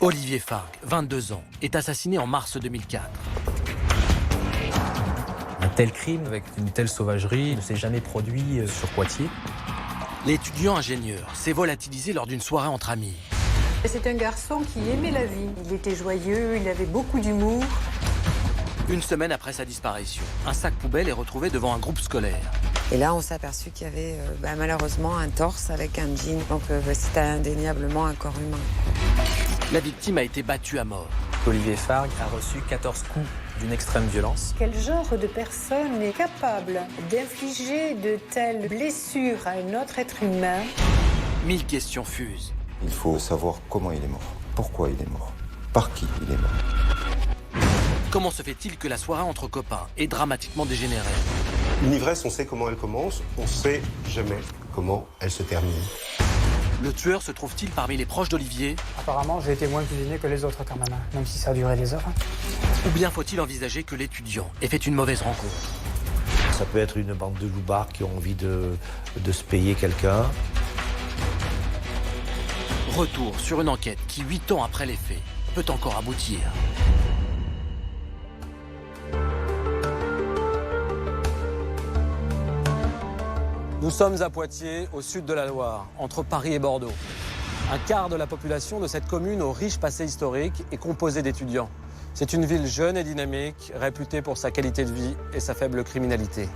Olivier Fargue, 22 ans, est assassiné en mars 2004. Un tel crime, avec une telle sauvagerie, ne s'est jamais produit sur Poitiers. L'étudiant ingénieur s'est volatilisé lors d'une soirée entre amis. C'est un garçon qui aimait la vie. Il était joyeux, il avait beaucoup d'humour. Une semaine après sa disparition, un sac poubelle est retrouvé devant un groupe scolaire. Et là, on s'est aperçu qu'il y avait malheureusement un torse avec un jean. Donc c'était indéniable un corps humain. La victime a été battue à mort. Olivier Fargue a reçu 14 coups d'une extrême violence. Quel genre de personne est capable d'infliger de telles blessures à un autre être humain? 1000 questions fusent. Il faut savoir comment il est mort, pourquoi il est mort, par qui il est mort. Comment se fait-il que la soirée entre copains est dramatiquement dégénérée? Une ivresse, on sait comment elle commence, on sait jamais comment elle se termine. Le tueur se trouve-t-il parmi les proches d'Olivier? Apparemment, j'ai été moins cuisiné que les autres quand même si ça a duré des heures. Ou bien faut-il envisager que l'étudiant ait fait une mauvaise rencontre? Ça peut être une bande de loupards qui ont envie de se payer quelqu'un. Retour sur une enquête qui, 8 ans après les faits, peut encore aboutir. Nous sommes à Poitiers, au sud de la Loire, entre Paris et Bordeaux. Un quart de la population de cette commune au riche passé historique est composée d'étudiants. C'est une ville jeune et dynamique, réputée pour sa qualité de vie et sa faible criminalité.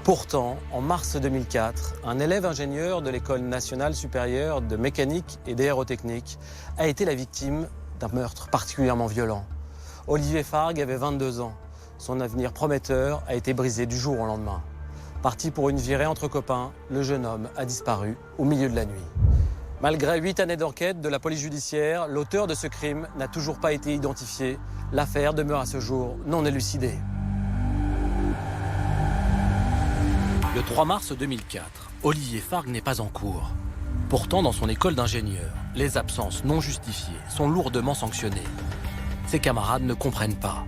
Pourtant, en mars 2004, un élève ingénieur de l'École nationale supérieure de mécanique et d'aérotechnique a été la victime d'un meurtre particulièrement violent. Olivier Fargue avait 22 ans. Son avenir prometteur a été brisé du jour au lendemain. Parti pour une virée entre copains, le jeune homme a disparu au milieu de la nuit. Malgré 8 années d'enquête de la police judiciaire, l'auteur de ce crime n'a toujours pas été identifié. L'affaire demeure à ce jour non élucidée. Le 3 mars 2004, Olivier Fargue n'est pas en cours. Pourtant, dans son école d'ingénieur, les absences non justifiées sont lourdement sanctionnées. Ses camarades ne comprennent pas.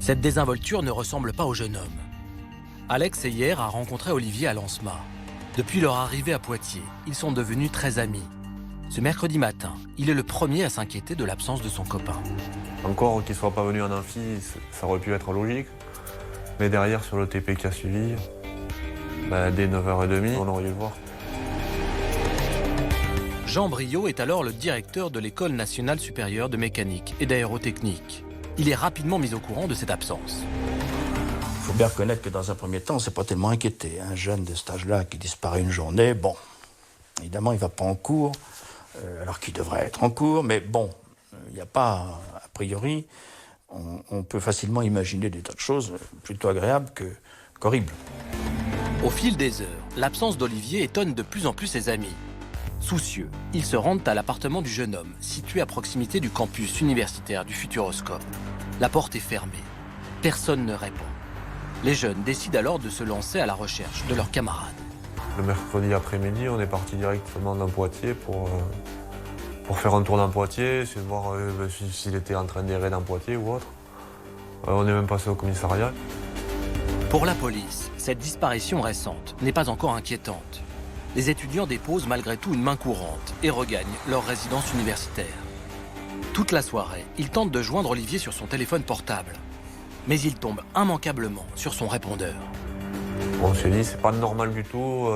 Cette désinvolture ne ressemble pas au jeune homme. Alex et hier a rencontré Olivier à Lancema. Depuis leur arrivée à Poitiers, ils sont devenus très amis. Ce mercredi matin, il est le premier à s'inquiéter de l'absence de son copain. Encore qu'il ne soit pas venu en amphi, ça aurait pu être logique. Mais derrière, sur le TP qui a suivi, dès 9h30, on aurait dû le voir. Jean Briot est alors le directeur de l'École nationale supérieure de mécanique et d'aérotechnique. Il est rapidement mis au courant de cette absence. Il faut bien reconnaître que dans un premier temps, on ne s'est pas tellement inquiété. Un jeune de cet âge-là qui disparaît une journée, bon, évidemment, il ne va pas en cours, alors qu'il devrait être en cours, mais bon, il n'y a pas, a priori, on peut facilement imaginer des tas de choses plutôt agréables qu'horribles. Au fil des heures, l'absence d'Olivier étonne de plus en plus ses amis. Soucieux, ils se rendent à l'appartement du jeune homme, situé à proximité du campus universitaire du Futuroscope. La porte est fermée. Personne ne répond. Les jeunes décident alors de se lancer à la recherche de leurs camarades. Le mercredi après-midi, on est parti directement dans Poitiers pour faire un tour dans Poitiers, essayer de voir s'il était en train d'errer dans Poitiers ou autre. On est même passé au commissariat. Pour la police, cette disparition récente n'est pas encore inquiétante. Les étudiants déposent malgré tout une main courante et regagnent leur résidence universitaire. Toute la soirée, ils tentent de joindre Olivier sur son téléphone portable. Mais il tombe immanquablement sur son répondeur. On s'est dit, c'est pas normal du tout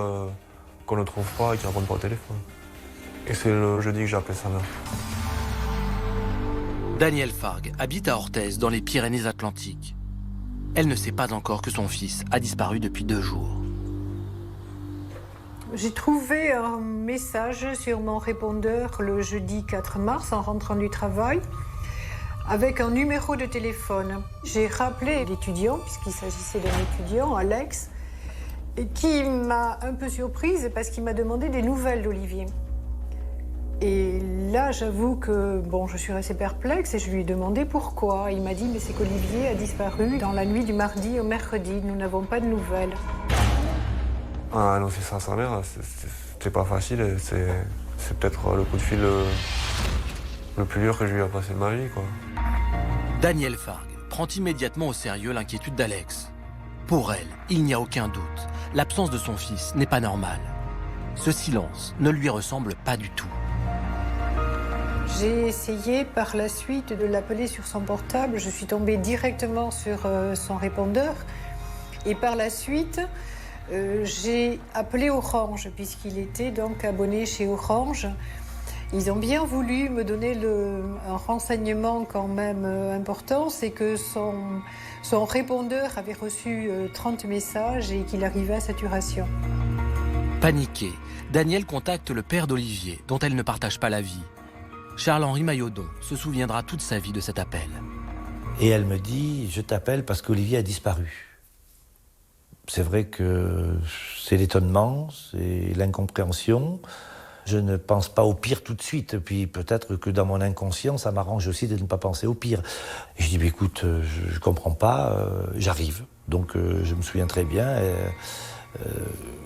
qu'on ne le trouve pas et qu'il ne réponde pas au téléphone. Et c'est le jeudi que j'ai appelé sa mère. Danielle Fargue habite à Orthez, dans les Pyrénées-Atlantiques. Elle ne sait pas encore que son fils a disparu depuis 2 jours. J'ai trouvé un message sur mon répondeur le jeudi 4 mars en rentrant du travail avec un numéro de téléphone. J'ai rappelé l'étudiant, puisqu'il s'agissait d'un étudiant, Alex, et qui m'a un peu surprise parce qu'il m'a demandé des nouvelles d'Olivier. Et là, j'avoue que je suis restée perplexe et je lui ai demandé pourquoi. Il m'a dit mais c'est qu'Olivier a disparu dans la nuit du mardi au mercredi. Nous n'avons pas de nouvelles. Ah non, c'est ça, sa mère, c'est pas facile. C'est peut-être le coup de fil le plus dur que je lui ai passé de ma vie, quoi. Danielle Fargue prend immédiatement au sérieux l'inquiétude d'Alex. Pour elle, il n'y a aucun doute. L'absence de son fils n'est pas normale. Ce silence ne lui ressemble pas du tout. J'ai essayé par la suite de l'appeler sur son portable. Je suis tombée directement sur son répondeur. Et par la suite, j'ai appelé Orange, puisqu'il était donc abonné chez Orange. Ils ont bien voulu me donner un renseignement quand même important, c'est que son répondeur avait reçu 30 messages et qu'il arrivait à saturation. Paniquée, Danielle contacte le père d'Olivier, dont elle ne partage pas la vie. Charles-Henri Mailhodon se souviendra toute sa vie de cet appel. Et elle me dit, je t'appelle parce qu'Olivier a disparu. C'est vrai que c'est l'étonnement, c'est l'incompréhension. Je ne pense pas au pire tout de suite. Puis peut-être que dans mon inconscient, ça m'arrange aussi de ne pas penser au pire. Et je dis, bah, écoute, je ne comprends pas, j'arrive. Donc je me souviens très bien.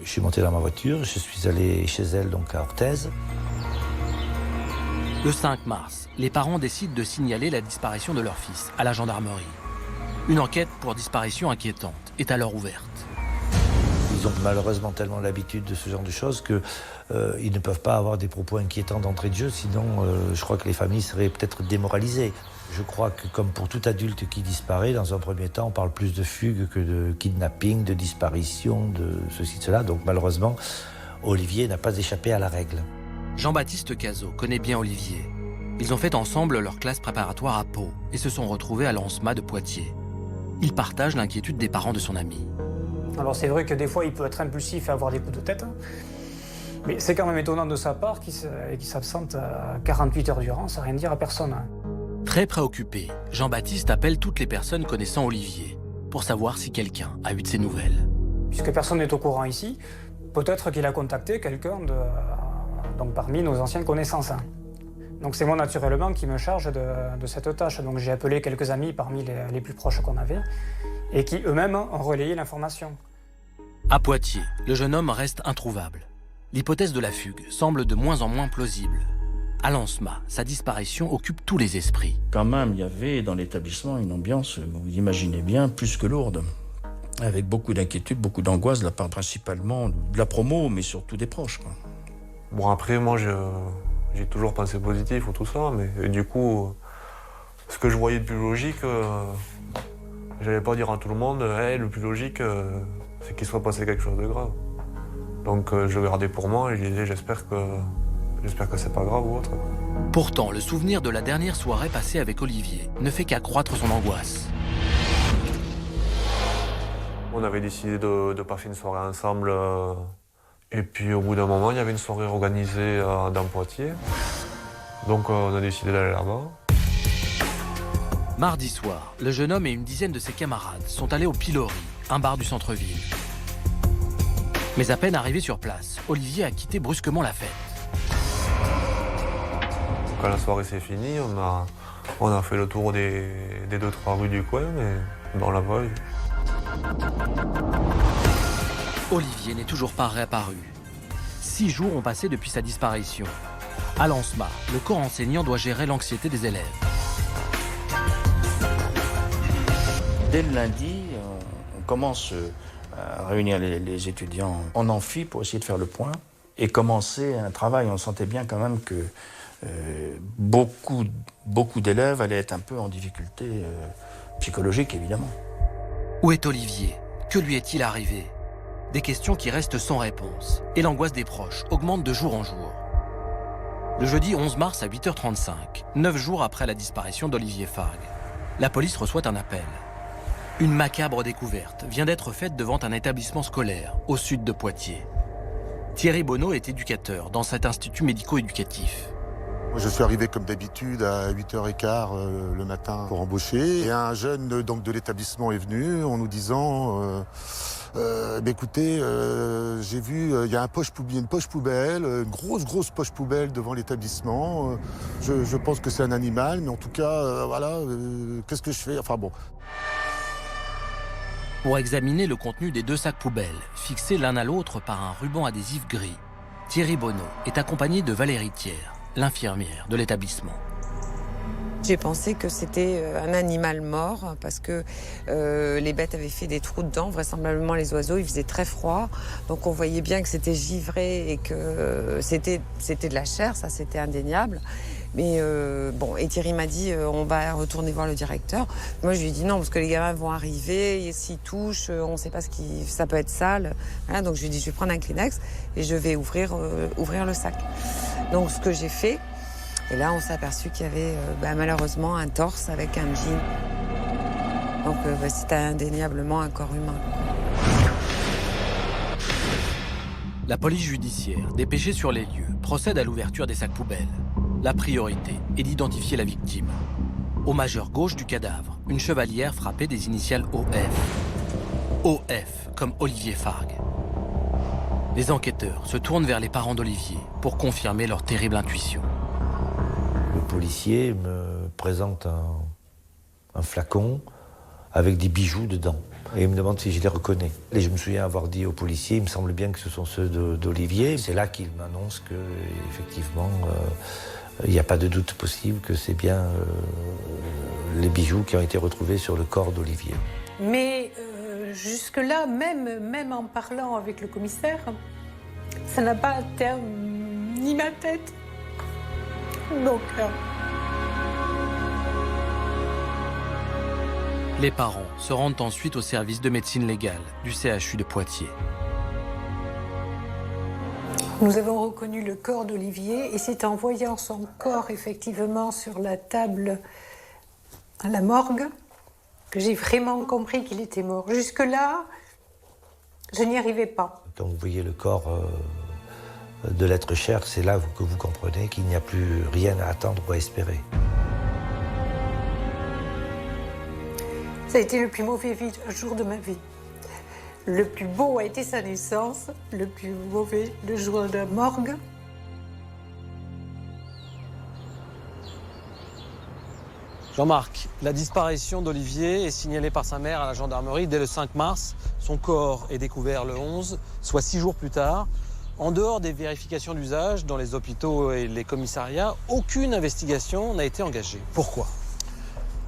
Je suis monté dans ma voiture, je suis allé chez elle, donc à Orthez. Le 5 mars, les parents décident de signaler la disparition de leur fils à la gendarmerie. Une enquête pour disparition inquiétante est alors ouverte. Ils ont malheureusement tellement l'habitude de ce genre de choses qu'ils ne peuvent pas avoir des propos inquiétants d'entrée de jeu, sinon je crois que les familles seraient peut-être démoralisées. Je crois que comme pour tout adulte qui disparaît, dans un premier temps, on parle plus de fugue que de kidnapping, de disparition, de ceci, de cela. Donc malheureusement, Olivier n'a pas échappé à la règle. Jean-Baptiste Cazot connaît bien Olivier. Ils ont fait ensemble leur classe préparatoire à Pau et se sont retrouvés à l'ANSMA de Poitiers. Il partage l'inquiétude des parents de son ami. Alors c'est vrai que des fois il peut être impulsif et avoir des coups de tête, mais c'est quand même étonnant de sa part qu'il s'absente 48 heures durant sans rien dire à personne. Très préoccupé, Jean-Baptiste appelle toutes les personnes connaissant Olivier pour savoir si quelqu'un a eu de ses nouvelles. Puisque personne n'est au courant ici, peut-être qu'il a contacté quelqu'un donc parmi nos anciennes connaissances. Donc c'est moi naturellement qui me charge de cette tâche. Donc j'ai appelé quelques amis parmi les plus proches qu'on avait et qui eux-mêmes ont relayé l'information. À Poitiers, le jeune homme reste introuvable. L'hypothèse de la fugue semble de moins en moins plausible. À l'ANSMA, sa disparition occupe tous les esprits. Quand même, il y avait dans l'établissement une ambiance, vous imaginez bien, plus que lourde. Avec beaucoup d'inquiétude, beaucoup d'angoisse de la part principalement de la promo, mais surtout des proches, quoi. Bon, après, moi, j'ai toujours pensé positif ou tout ça, mais du coup, ce que je voyais de plus logique, j'allais pas dire à tout le monde, hey, le plus logique, c'est qu'il soit passé quelque chose de grave. Donc je le gardais pour moi et je disais, j'espère que c'est pas grave ou autre. Pourtant, le souvenir de la dernière soirée passée avec Olivier ne fait qu'accroître son angoisse. On avait décidé de passer une soirée ensemble. Et puis au bout d'un moment, il y avait une soirée organisée dans Poitiers. Donc on a décidé d'aller là-bas. Mardi soir, le jeune homme et une dizaine de ses camarades sont allés au Pilori, un bar du centre-ville. Mais à peine arrivé sur place, Olivier a quitté brusquement la fête. Quand la soirée s'est finie, on a fait le tour des 2-3 rues du coin, mais on l'a pas vu. Olivier n'est toujours pas réapparu. 6 jours ont passé depuis sa disparition. À l'ANSMA, le corps enseignant doit gérer l'anxiété des élèves. Dès le lundi, on commence à réunir les étudiants en amphi pour essayer de faire le point et commencer un travail. On sentait bien quand même que beaucoup d'élèves allaient être un peu en difficulté psychologique, évidemment. Où est Olivier? Que lui est-il arrivé? Des questions qui restent sans réponse. Et l'angoisse des proches augmente de jour en jour. Le jeudi 11 mars à 8h35, 9 jours après la disparition d'Olivier Fargue, la police reçoit un appel. Une macabre découverte vient d'être faite devant un établissement scolaire au sud de Poitiers. Thierry Bonneau est éducateur dans cet institut médico-éducatif. Je suis arrivé comme d'habitude à 8h15 le matin pour embaucher. Et un jeune donc, de l'établissement est venu en nous disant écoutez, j'ai vu, il y a une poche poubelle, une grosse poche poubelle devant l'établissement. Je pense que c'est un animal, mais en tout cas, qu'est-ce que je fais? Enfin bon. Pour examiner le contenu des 2 sacs poubelles, fixés l'un à l'autre par un ruban adhésif gris, Thierry Bonneau est accompagné de Valérie Thiers, l'infirmière de l'établissement. J'ai pensé que c'était un animal mort parce que les bêtes avaient fait des trous dedans, vraisemblablement les oiseaux, il faisait très froid. Donc on voyait bien que c'était givré et que c'était de la chair, ça c'était indéniable. Mais bon, et Thierry m'a dit on va retourner voir le directeur. Moi je lui ai dit non parce que les gamins vont arriver, et s'ils touchent, on ne sait pas ça peut être sale. Voilà, donc je lui ai dit je vais prendre un Kleenex et je vais ouvrir le sac. Donc ce que j'ai fait, et là on s'est aperçu qu'il y avait malheureusement un torse avec un jean. Donc c'était indéniablement un corps humain. La police judiciaire, dépêchée sur les lieux, procède à l'ouverture des sacs poubelles. La priorité est d'identifier la victime. Au majeur gauche du cadavre, une chevalière frappée des initiales OF. OF, comme Olivier Fargue. Les enquêteurs se tournent vers les parents d'Olivier pour confirmer leur terrible intuition. Le policier me présente un flacon avec des bijoux dedans. Et il me demande si je les reconnais. Et je me souviens avoir dit au policier, il me semble bien que ce sont ceux d'Olivier. C'est là qu'il m'annonce que, effectivement, il n'y a pas de doute possible que c'est bien les bijoux qui ont été retrouvés sur le corps d'Olivier. Mais jusque-là, même en parlant avec le commissaire, ça n'a pas atteint ni ma tête. Donc... Les parents se rendent ensuite au service de médecine légale du CHU de Poitiers. Nous avons reconnu le corps d'Olivier et c'est en voyant son corps effectivement sur la table à la morgue que j'ai vraiment compris qu'il était mort. Jusque-là, je n'y arrivais pas. Quand vous voyez le corps de l'être cher, c'est là que vous comprenez qu'il n'y a plus rien à attendre ou à espérer. Ça a été le plus mauvais jour de ma vie. Le plus beau a été sa naissance, le plus mauvais, le jour de la morgue. Jean-Marc, la disparition d'Olivier est signalée par sa mère à la gendarmerie dès le 5 mars. Son corps est découvert le 11, soit 6 jours plus tard. En dehors des vérifications d'usage dans les hôpitaux et les commissariats, aucune investigation n'a été engagée. Pourquoi ?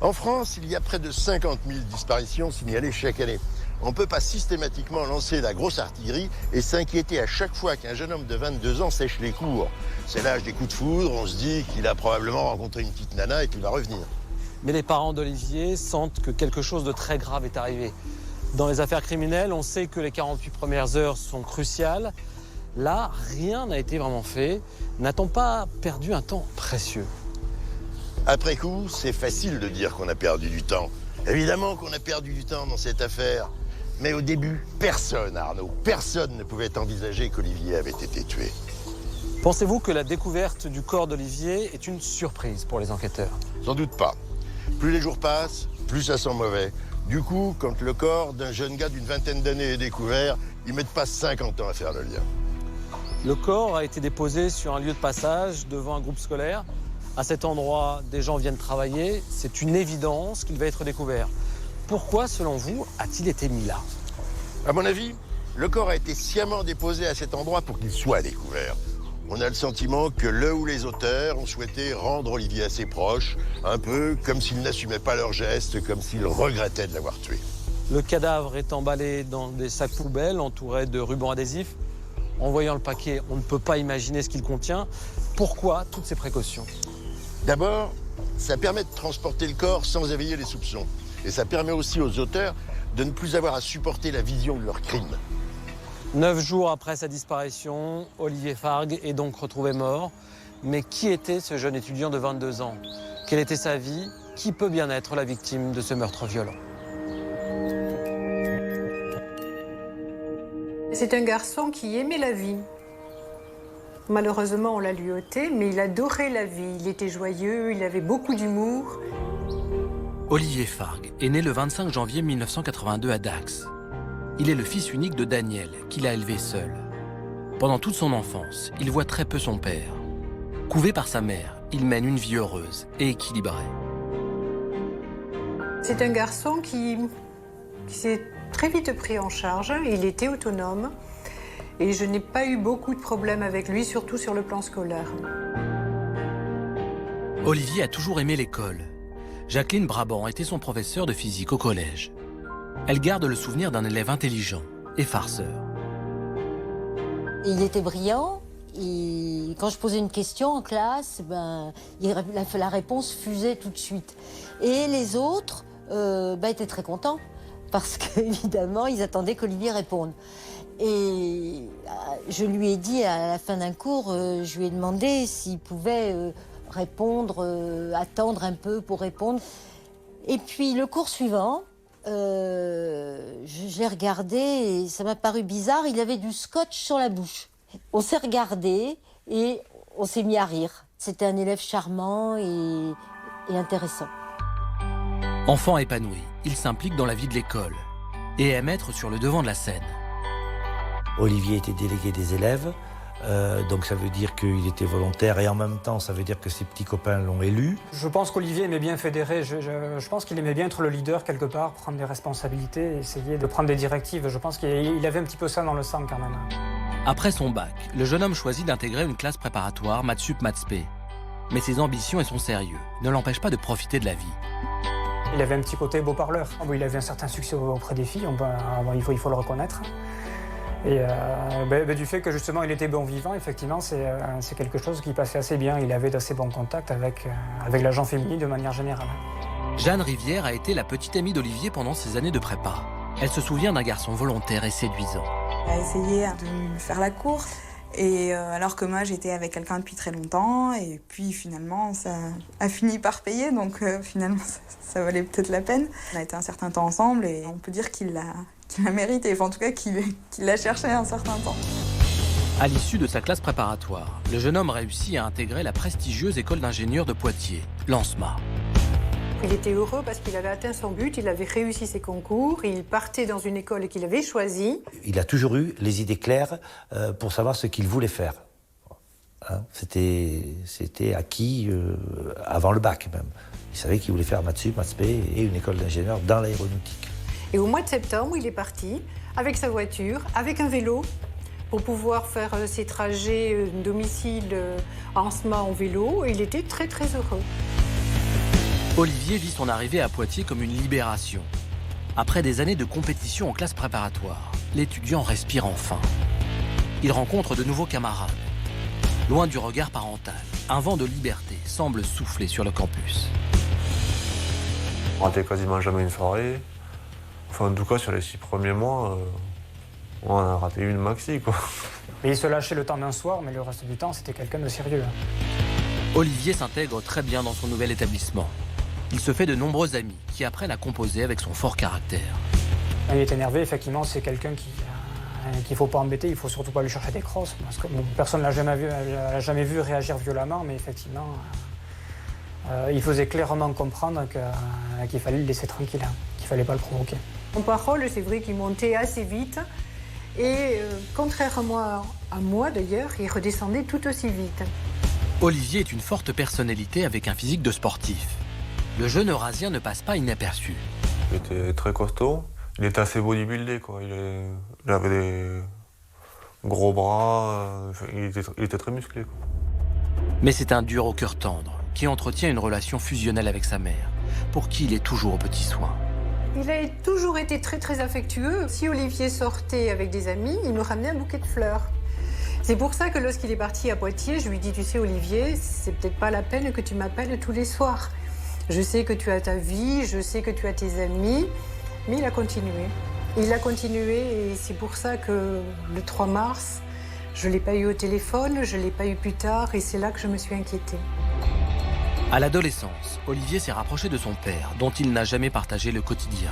En France, il y a près de 50 000 disparitions signalées chaque année. On ne peut pas systématiquement lancer la grosse artillerie et s'inquiéter à chaque fois qu'un jeune homme de 22 ans sèche les cours. C'est l'âge des coups de foudre, on se dit qu'il a probablement rencontré une petite nana et qu'il va revenir. Mais les parents d'Olivier sentent que quelque chose de très grave est arrivé. Dans les affaires criminelles, on sait que les 48 premières heures sont cruciales. Là, rien n'a été vraiment fait. N'a-t-on pas perdu un temps précieux ? Après coup, c'est facile de dire qu'on a perdu du temps. Évidemment qu'on a perdu du temps dans cette affaire. Mais au début, personne, Arnaud, personne ne pouvait envisager qu'Olivier avait été tué. Pensez-vous que la découverte du corps d'Olivier est une surprise pour les enquêteurs ? Sans doute pas. Plus les jours passent, plus ça sent mauvais. Du coup, quand le corps d'un jeune gars d'une vingtaine d'années est découvert, ils mettent pas 50 ans à faire le lien. Le corps a été déposé sur un lieu de passage devant un groupe scolaire. À cet endroit, des gens viennent travailler. C'est une évidence qu'il va être découvert. Pourquoi, selon vous, a-t-il été mis là ? À mon avis, le corps a été sciemment déposé à cet endroit pour qu'il soit découvert. On a le sentiment que le ou les auteurs ont souhaité rendre Olivier à ses proches, un peu comme s'ils n'assumaient pas leur geste, comme s'ils regrettaient de l'avoir tué. Le cadavre est emballé dans des sacs poubelles entourés de rubans adhésifs. En voyant le paquet, on ne peut pas imaginer ce qu'il contient. Pourquoi toutes ces précautions ? D'abord, ça permet de transporter le corps sans éveiller les soupçons. Et ça permet aussi aux auteurs de ne plus avoir à supporter la vision de leur crime. 9 jours après sa disparition, Olivier Fargue est donc retrouvé mort. Mais qui était ce jeune étudiant de 22 ans ? Quelle était sa vie ? Qui peut bien être la victime de ce meurtre violent ? C'est un garçon qui aimait la vie. Malheureusement, on l'a lui ôté, mais il adorait la vie. Il était joyeux, il avait beaucoup d'humour. Olivier Fargue est né le 25 janvier 1982 à Dax. Il est le fils unique de Daniel, qu'il a élevé seul. Pendant toute son enfance, il voit très peu son père. Couvé par sa mère, il mène une vie heureuse et équilibrée. C'est un garçon qui s'est très vite pris en charge. Il était autonome. Et je n'ai pas eu beaucoup de problèmes avec lui, surtout sur le plan scolaire. Olivier a toujours aimé l'école. Jacqueline Brabant était son professeur de physique au collège. Elle garde le souvenir d'un élève intelligent et farceur. Il était brillant, Et quand je posais une question en classe, la réponse fusait tout de suite. Et les autres étaient très contents parce qu'évidemment, ils attendaient qu'Olivier réponde. Et je lui ai dit à la fin d'un cours, je lui ai demandé s'il pouvait répondre, attendre un peu pour répondre. Et puis le cours suivant, je l'ai regardé et ça m'a paru bizarre, il avait du scotch sur la bouche. On s'est regardé et on s'est mis à rire. C'était un élève charmant et intéressant. Enfant épanoui, il s'implique dans la vie de l'école et aime être sur le devant de la scène. Olivier était délégué des élèves, donc ça veut dire qu'il était volontaire et en même temps ça veut dire que ses petits copains l'ont élu. Je pense qu'Olivier aimait bien fédérer, je pense qu'il aimait bien être le leader quelque part, prendre des responsabilités, essayer de prendre des directives. Je pense qu'il avait un petit peu ça dans le sang quand même. Après son bac, le jeune homme choisit d'intégrer une classe préparatoire maths sup maths spé. Mais ses ambitions et son sérieux ne l'empêchent pas de profiter de la vie. Il avait un petit côté beau parleur. Il avait un certain succès auprès des filles, il faut le reconnaître. Et du fait que justement il était bon vivant, effectivement, c'est quelque chose qui passait assez bien. Il avait d'assez bons contacts avec la gente féminine de manière générale. Jeanne Rivière a été la petite amie d'Olivier pendant ses années de prépa. Elle se souvient d'un garçon volontaire et séduisant. Elle a essayé de me faire la cour, et alors que moi j'étais avec quelqu'un depuis très longtemps, et puis finalement ça a fini par payer, donc finalement ça valait peut-être la peine. On a été un certain temps ensemble et on peut dire qu'il l'a mérité, enfin en tout cas qu'il l'a cherché un certain temps. À l'issue de sa classe préparatoire, le jeune homme réussit à intégrer la prestigieuse école d'ingénieurs de Poitiers, l'ANSMA. Il était heureux parce qu'il avait atteint son but, il avait réussi ses concours, il partait dans une école qu'il avait choisie. Il a toujours eu les idées claires pour savoir ce qu'il voulait faire. Hein, c'était acquis avant le bac même. Il savait qu'il voulait faire maths sup, maths spé et une école d'ingénieur dans l'aéronautique. Et au mois de septembre, il est parti avec sa voiture, avec un vélo, pour pouvoir faire ses trajets domicile ANSMA en vélo. Et il était très très heureux. Olivier vit son arrivée à Poitiers comme une libération. Après des années de compétition en classe préparatoire, l'étudiant respire enfin. Il rencontre de nouveaux camarades. Loin du regard parental, un vent de liberté semble souffler sur le campus. On ratait quasiment jamais une soirée. Enfin, en tout cas, sur les 6 premiers mois, on en a raté une maxi, quoi. Et il se lâchait le temps d'un soir, mais le reste du temps, c'était quelqu'un de sérieux. Olivier s'intègre très bien dans son nouvel établissement. Il se fait de nombreux amis qui apprennent à composer avec son fort caractère. Quand il est énervé, effectivement, c'est quelqu'un qu'il ne faut pas embêter, il ne faut surtout pas lui chercher des crosses. Parce que, personne ne l'a jamais vu réagir violemment, mais effectivement, il faisait clairement comprendre qu'il fallait le laisser tranquille, qu'il ne fallait pas le provoquer. En parole, c'est vrai qu'il montait assez vite et, contrairement à moi d'ailleurs, il redescendait tout aussi vite. Olivier est une forte personnalité avec un physique de sportif. Le jeune Eurasien ne passe pas inaperçu. Il était très costaud, il était assez bodybuildé, quoi. Il avait des gros bras, il était très musclé, quoi. Mais c'est un dur au cœur tendre qui entretient une relation fusionnelle avec sa mère, pour qui il est toujours aux petits soins. Il a toujours été très très affectueux. Si Olivier sortait avec des amis, il me ramenait un bouquet de fleurs. C'est pour ça que lorsqu'il est parti à Poitiers, je lui dis, tu sais Olivier, c'est peut-être pas la peine que tu m'appelles tous les soirs. Je sais que tu as ta vie, je sais que tu as tes amis, mais il a continué. Il a continué et c'est pour ça que le 3 mars, je ne l'ai pas eu au téléphone, je ne l'ai pas eu plus tard et c'est là que je me suis inquiétée. À l'adolescence, Olivier s'est rapproché de son père, dont il n'a jamais partagé le quotidien.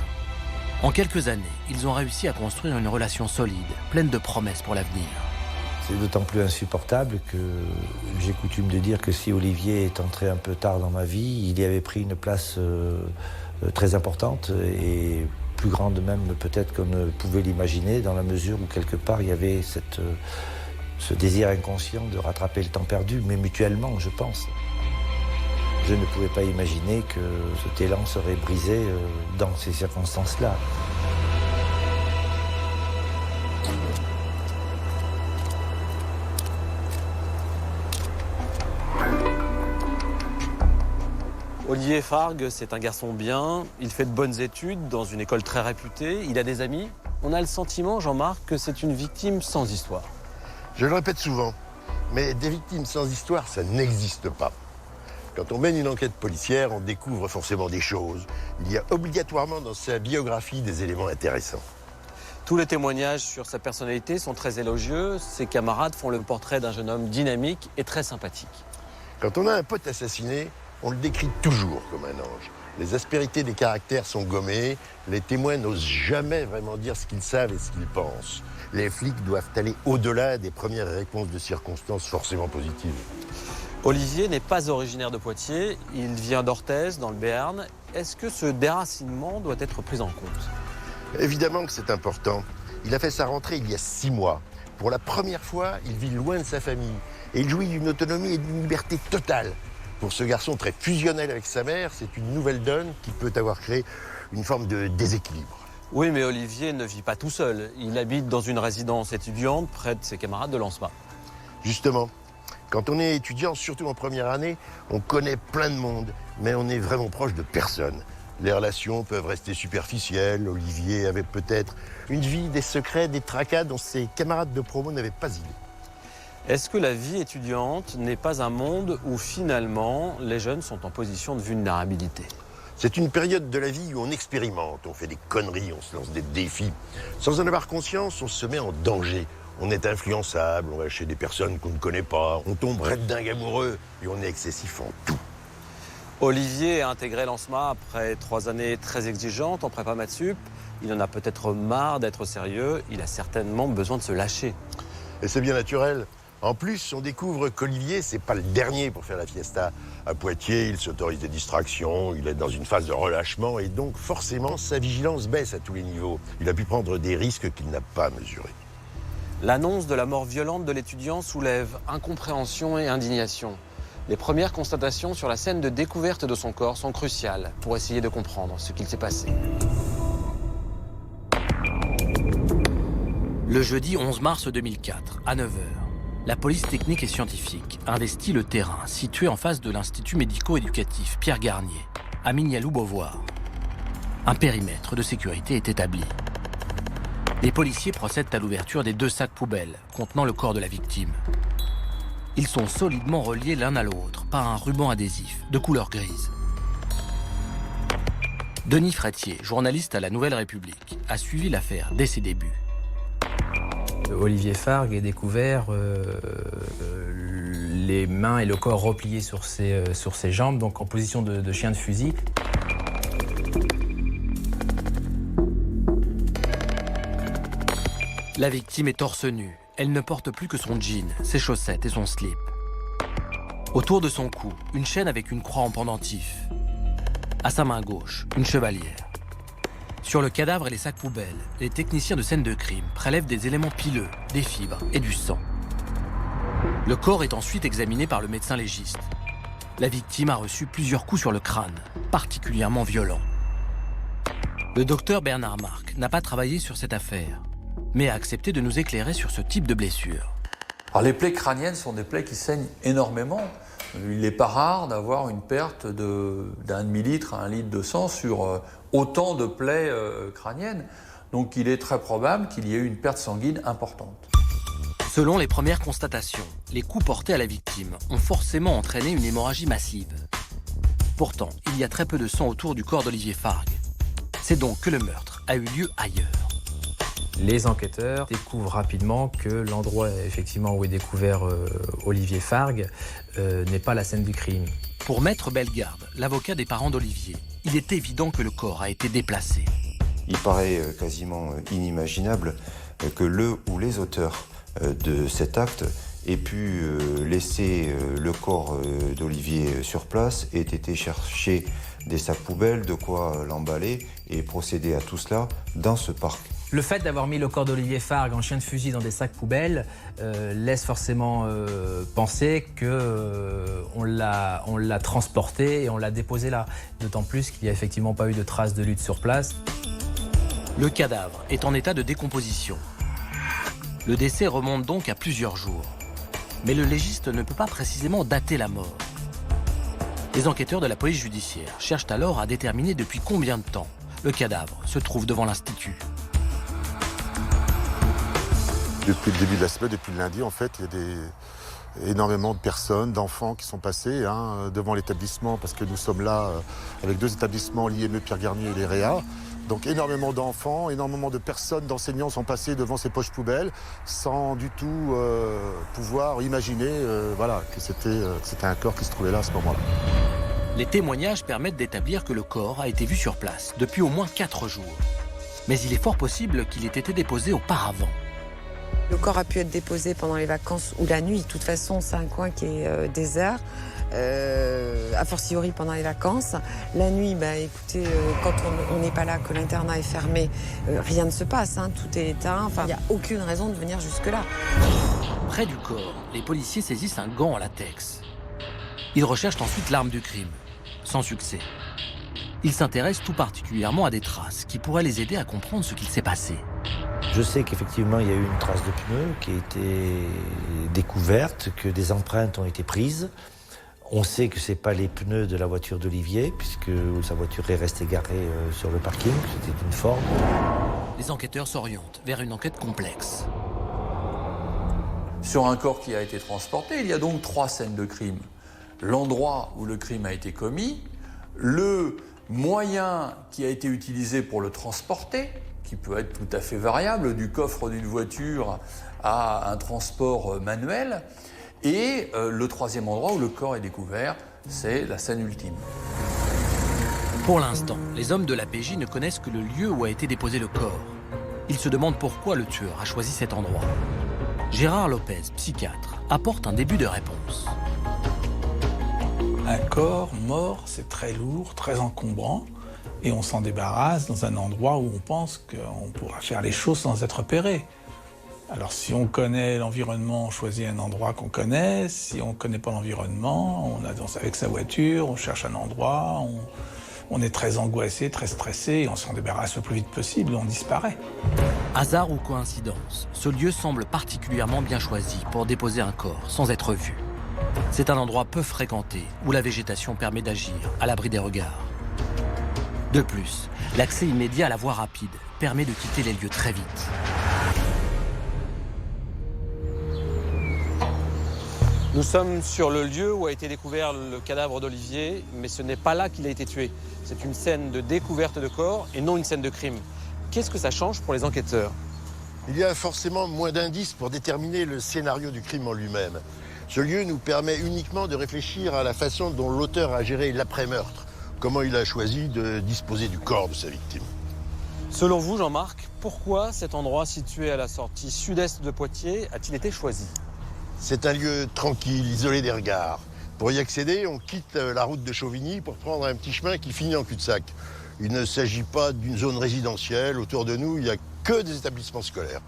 En quelques années, ils ont réussi à construire une relation solide, pleine de promesses pour l'avenir. C'est d'autant plus insupportable que j'ai coutume de dire que si Olivier est entré un peu tard dans ma vie, il y avait pris une place très importante et plus grande même peut-être qu'on ne pouvait l'imaginer, dans la mesure où quelque part il y avait ce désir inconscient de rattraper le temps perdu, mais mutuellement je pense. Je ne pouvais pas imaginer que cet élan serait brisé dans ces circonstances-là. Olivier Fargue, c'est un garçon bien, il fait de bonnes études dans une école très réputée, il a des amis. On a le sentiment, Jean-Marc, que c'est une victime sans histoire. Je le répète souvent, Mais des victimes sans histoire, ça n'existe pas. Quand on mène une enquête policière, on découvre forcément des choses. Il y a obligatoirement dans sa biographie des éléments intéressants. Tous les témoignages sur sa personnalité sont très élogieux. Ses camarades font le portrait d'un jeune homme dynamique et très sympathique. Quand on a un pote assassiné, on le décrit toujours comme un ange. Les aspérités des caractères sont gommées, les témoins n'osent jamais vraiment dire ce qu'ils savent et ce qu'ils pensent. Les flics doivent aller au-delà des premières réponses de circonstances forcément positives. Olivier n'est pas originaire de Poitiers, il vient d'Orthez, dans le Béarn. Est-ce que ce déracinement doit être pris en compte ? Évidemment que c'est important. Il a fait sa rentrée il y a 6 mois. Pour la première fois, il vit loin de sa famille. Et il jouit d'une autonomie et d'une liberté totale. Pour ce garçon très fusionnel avec sa mère, c'est une nouvelle donne qui peut avoir créé une forme de déséquilibre. Oui, mais Olivier ne vit pas tout seul. Il habite dans une résidence étudiante près de ses camarades de l'ANSMA. Justement, quand on est étudiant, surtout en première année, on connaît plein de monde, mais on est vraiment proche de personne. Les relations peuvent rester superficielles. Olivier avait peut-être une vie, des secrets, des tracas dont ses camarades de promo n'avaient pas idée. Est-ce que la vie étudiante n'est pas un monde où finalement les jeunes sont en position de vulnérabilité ? C'est une période de la vie où on expérimente, on fait des conneries, on se lance des défis. Sans en avoir conscience, on se met en danger. On est influençable, on va chez des personnes qu'on ne connaît pas, on tombe raide dingue amoureux et on est excessif en tout. Olivier a intégré l'ANSMA après 3 années très exigeantes en prépa maths sup. Il en a peut-être marre d'être sérieux, il a certainement besoin de se lâcher. Et c'est bien naturel. En plus, on découvre qu'Olivier, c'est pas le dernier pour faire la fiesta. À Poitiers, il s'autorise des distractions, il est dans une phase de relâchement et donc forcément, sa vigilance baisse à tous les niveaux. Il a pu prendre des risques qu'il n'a pas mesurés. L'annonce de la mort violente de l'étudiant soulève incompréhension et indignation. Les premières constatations sur la scène de découverte de son corps sont cruciales pour essayer de comprendre ce qu'il s'est passé. Le jeudi 11 mars 2004, à 9h, la police technique et scientifique investit le terrain situé en face de l'Institut médico-éducatif Pierre Garnier, à Mignaloux-Beauvoir. Un périmètre de sécurité est établi. Les policiers procèdent à l'ouverture des 2 sacs poubelles contenant le corps de la victime. Ils sont solidement reliés l'un à l'autre par un ruban adhésif de couleur grise. Denis Frétier, journaliste à la Nouvelle République, a suivi l'affaire dès ses débuts. Olivier Fargue est découvert les mains et le corps repliés sur ses jambes, donc en position de chien de fusil. La victime est torse nu. Elle ne porte plus que son jean, ses chaussettes et son slip. Autour de son cou, une chaîne avec une croix en pendentif. À sa main gauche, une chevalière. Sur le cadavre et les sacs poubelles, les techniciens de scène de crime prélèvent des éléments pileux, des fibres et du sang. Le corps est ensuite examiné par le médecin légiste. La victime a reçu plusieurs coups sur le crâne, particulièrement violents. Le docteur Bernard Marc n'a pas travaillé sur cette affaire, mais a accepté de nous éclairer sur ce type de blessure. Alors les plaies crâniennes sont des plaies qui saignent énormément. Il n'est pas rare d'avoir une perte d'un demi-litre à 1 litre de sang sur autant de plaies crâniennes. Donc il est très probable qu'il y ait eu une perte sanguine importante. Selon les premières constatations, les coups portés à la victime ont forcément entraîné une hémorragie massive. Pourtant, il y a très peu de sang autour du corps d'Olivier Fargue. C'est donc que le meurtre a eu lieu ailleurs. Les enquêteurs découvrent rapidement que l'endroit effectivement où est découvert Olivier Fargue n'est pas la scène du crime. Pour Maître Bellegarde, l'avocat des parents d'Olivier, il est évident que le corps a été déplacé. Il paraît quasiment inimaginable que le ou les auteurs de cet acte aient pu laisser le corps d'Olivier sur place, aient été chercher des sacs poubelles, de quoi l'emballer et procéder à tout cela dans ce parc. Le fait d'avoir mis le corps d'Olivier Fargue en chien de fusil dans des sacs poubelles laisse forcément penser qu'on l'a transporté et on l'a déposé là. D'autant plus qu'il n'y a effectivement pas eu de traces de lutte sur place. Le cadavre est en état de décomposition. Le décès remonte donc à plusieurs jours. Mais le légiste ne peut pas précisément dater la mort. Les enquêteurs de la police judiciaire cherchent alors à déterminer depuis combien de temps le cadavre se trouve devant l'Institut. Depuis le début de la semaine, depuis le lundi, en fait, il énormément de personnes, d'enfants qui sont passés devant l'établissement, parce que nous sommes là avec 2 établissements, l'IME Pierre Garnier et les Réa. Donc énormément d'enfants, énormément de personnes, d'enseignants sont passés devant ces poches poubelles sans du tout pouvoir imaginer que c'était un corps qui se trouvait là à ce moment-là. Les témoignages permettent d'établir que le corps a été vu sur place depuis au moins 4 jours. Mais il est fort possible qu'il ait été déposé auparavant. Le corps a pu être déposé pendant les vacances ou la nuit. De toute façon, c'est un coin qui est désert. A fortiori pendant les vacances. La nuit, écoutez, quand on n'est pas là, que l'internat est fermé, rien ne se passe, tout est éteint. Enfin, il n'y a aucune raison de venir jusque-là. Près du corps, les policiers saisissent un gant en latex. Ils recherchent ensuite l'arme du crime, sans succès. Ils s'intéressent tout particulièrement à des traces qui pourraient les aider à comprendre ce qu'il s'est passé. Je sais qu'effectivement, il y a eu une trace de pneu qui a été découverte, que des empreintes ont été prises. On sait que ce n'est pas les pneus de la voiture d'Olivier, puisque sa voiture est restée garée sur le parking, c'était une Ford. Les enquêteurs s'orientent vers une enquête complexe. Sur un corps qui a été transporté, il y a donc 3 scènes de crime. L'endroit où le crime a été commis, le moyen qui a été utilisé pour le transporter, qui peut être tout à fait variable, du coffre d'une voiture à un transport manuel, et le 3e endroit où le corps est découvert, c'est la scène ultime. Pour l'instant, les hommes de la PJ ne connaissent que le lieu où a été déposé le corps. Ils se demandent pourquoi le tueur a choisi cet endroit. Gérard Lopez, psychiatre, apporte un début de réponse. Un corps mort, c'est très lourd, très encombrant, et on s'en débarrasse dans un endroit où on pense qu'on pourra faire les choses sans être repéré. Alors si on connaît l'environnement, on choisit un endroit qu'on connaît. Si on ne connaît pas l'environnement, on avance avec sa voiture, on cherche un endroit, on est très angoissé, très stressé, et on s'en débarrasse le plus vite possible, on disparaît. Hasard ou coïncidence, ce lieu semble particulièrement bien choisi pour déposer un corps sans être vu. C'est un endroit peu fréquenté où la végétation permet d'agir à l'abri des regards. De plus, l'accès immédiat à la voie rapide permet de quitter les lieux très vite. Nous sommes sur le lieu où a été découvert le cadavre d'Olivier, mais ce n'est pas là qu'il a été tué. C'est une scène de découverte de corps et non une scène de crime. Qu'est-ce que ça change pour les enquêteurs? Il y a forcément moins d'indices pour déterminer le scénario du crime en lui-même. Ce lieu nous permet uniquement de réfléchir à la façon dont l'auteur a géré l'après-meurtre, comment il a choisi de disposer du corps de sa victime. Selon vous, Jean-Marc, pourquoi cet endroit situé à la sortie sud-est de Poitiers a-t-il été choisi? C'est un lieu tranquille, isolé des regards. Pour y accéder, on quitte la route de Chauvigny pour prendre un petit chemin qui finit en cul-de-sac. Il ne s'agit pas d'une zone résidentielle. Autour de nous, il n'y a que des établissements scolaires.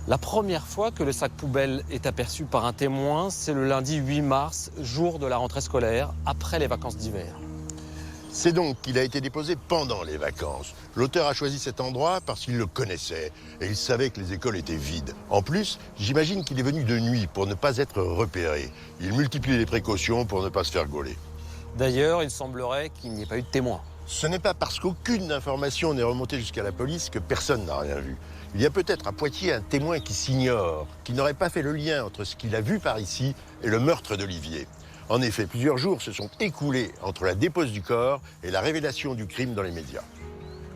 La première fois que le sac poubelle est aperçu par un témoin, c'est le lundi 8 mars, jour de la rentrée scolaire, après les vacances d'hiver. C'est donc qu'il a été déposé pendant les vacances. L'auteur a choisi cet endroit parce qu'il le connaissait et il savait que les écoles étaient vides. En plus, j'imagine qu'il est venu de nuit pour ne pas être repéré. Il multiplie les précautions pour ne pas se faire gauler. D'ailleurs, il semblerait qu'il n'y ait pas eu de témoin. Ce n'est pas parce qu'aucune information n'est remontée jusqu'à la police que personne n'a rien vu. Il y a peut-être à Poitiers un témoin qui s'ignore, qui n'aurait pas fait le lien entre ce qu'il a vu par ici et le meurtre d'Olivier. En effet, plusieurs jours se sont écoulés entre la dépose du corps et la révélation du crime dans les médias.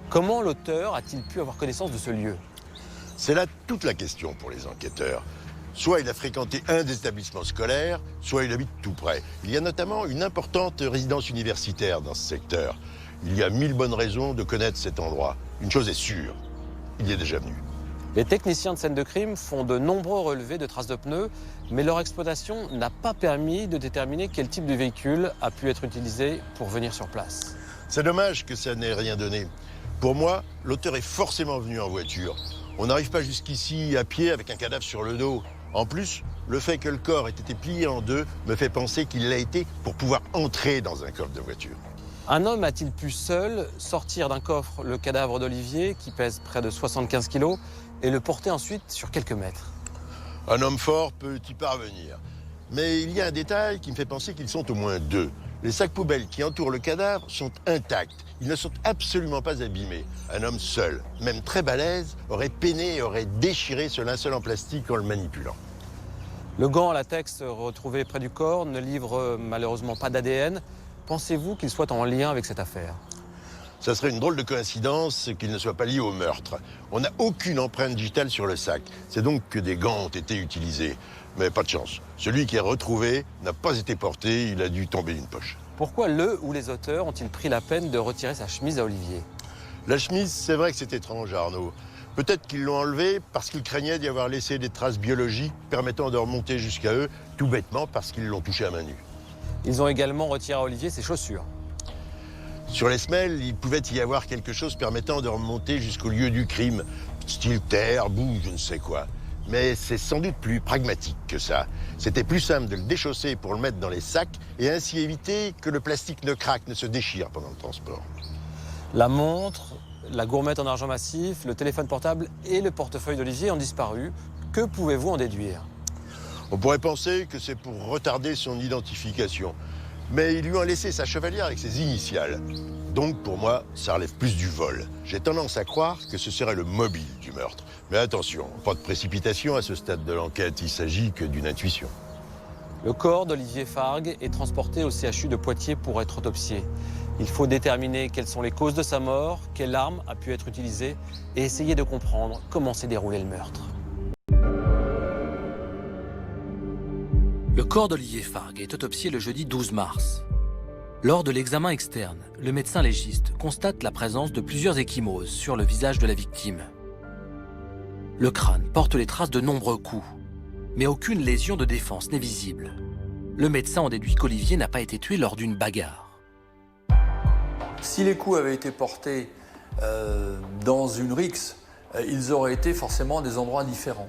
Comment l'auteur a-t-il pu avoir connaissance de ce lieu? C'est là toute la question pour les enquêteurs. Soit il a fréquenté un des établissements scolaires, soit il habite tout près. Il y a notamment une importante résidence universitaire dans ce secteur. Il y a 1000 bonnes raisons de connaître cet endroit. Une chose est sûre, il y est déjà venu. Les techniciens de scène de crime font de nombreux relevés de traces de pneus, mais leur exploitation n'a pas permis de déterminer quel type de véhicule a pu être utilisé pour venir sur place. C'est dommage que ça n'ait rien donné. Pour moi, l'auteur est forcément venu en voiture. On n'arrive pas jusqu'ici à pied avec un cadavre sur le dos. En plus, le fait que le corps ait été plié en deux me fait penser qu'il l'a été pour pouvoir entrer dans un coffre de voiture. Un homme a-t-il pu seul sortir d'un coffre le cadavre d'Olivier, qui pèse près de 75 kilos, et le porter ensuite sur quelques mètres? Un homme fort peut y parvenir. Mais il y a un détail qui me fait penser qu'ils sont au moins deux. Les sacs poubelles qui entourent le cadavre sont intacts. Ils ne sont absolument pas abîmés. Un homme seul, même très balèze, aurait peiné et aurait déchiré ce linceul en plastique en le manipulant. Le gant en latex retrouvé près du corps ne livre malheureusement pas d'ADN. Pensez-vous qu'il soit en lien avec cette affaire? Ça serait une drôle de coïncidence qu'il ne soit pas lié au meurtre. On n'a aucune empreinte digitale sur le sac. C'est donc que des gants ont été utilisés. Mais pas de chance. Celui qui est retrouvé n'a pas été porté, il a dû tomber d'une poche. Pourquoi le ou les auteurs ont-ils pris la peine de retirer sa chemise à Olivier? La chemise, c'est vrai que c'est étrange, Arnaud. Peut-être qu'ils l'ont enlevée parce qu'ils craignaient d'y avoir laissé des traces biologiques permettant de remonter jusqu'à eux, tout bêtement parce qu'ils l'ont touché à main nue. Ils ont également retiré à Olivier ses chaussures. Sur les semelles, il pouvait y avoir quelque chose permettant de remonter jusqu'au lieu du crime, style terre, boue, je ne sais quoi. Mais c'est sans doute plus pragmatique que ça. C'était plus simple de le déchausser pour le mettre dans les sacs et ainsi éviter que le plastique ne craque, ne se déchire pendant le transport. La montre, la gourmette en argent massif, le téléphone portable et le portefeuille d'Olivier ont disparu. Que pouvez-vous en déduire? On pourrait penser que c'est pour retarder son identification. Mais ils lui ont laissé sa chevalière avec ses initiales. Donc pour moi, ça relève plus du vol. J'ai tendance à croire que ce serait le mobile du meurtre. Mais attention, pas de précipitation à ce stade de l'enquête, il s'agit que d'une intuition. Le corps d'Olivier Fargue est transporté au CHU de Poitiers pour être autopsié. Il faut déterminer quelles sont les causes de sa mort, quelle arme a pu être utilisée et essayer de comprendre comment s'est déroulé le meurtre. Le corps d'Olivier Fargue est autopsié le jeudi 12 mars. Lors de l'examen externe, le médecin légiste constate la présence de plusieurs ecchymoses sur le visage de la victime. Le crâne porte les traces de nombreux coups, mais aucune lésion de défense n'est visible. Le médecin en déduit qu'Olivier n'a pas été tué lors d'une bagarre. Si les coups avaient été portés dans une rixe, ils auraient été forcément à des endroits différents.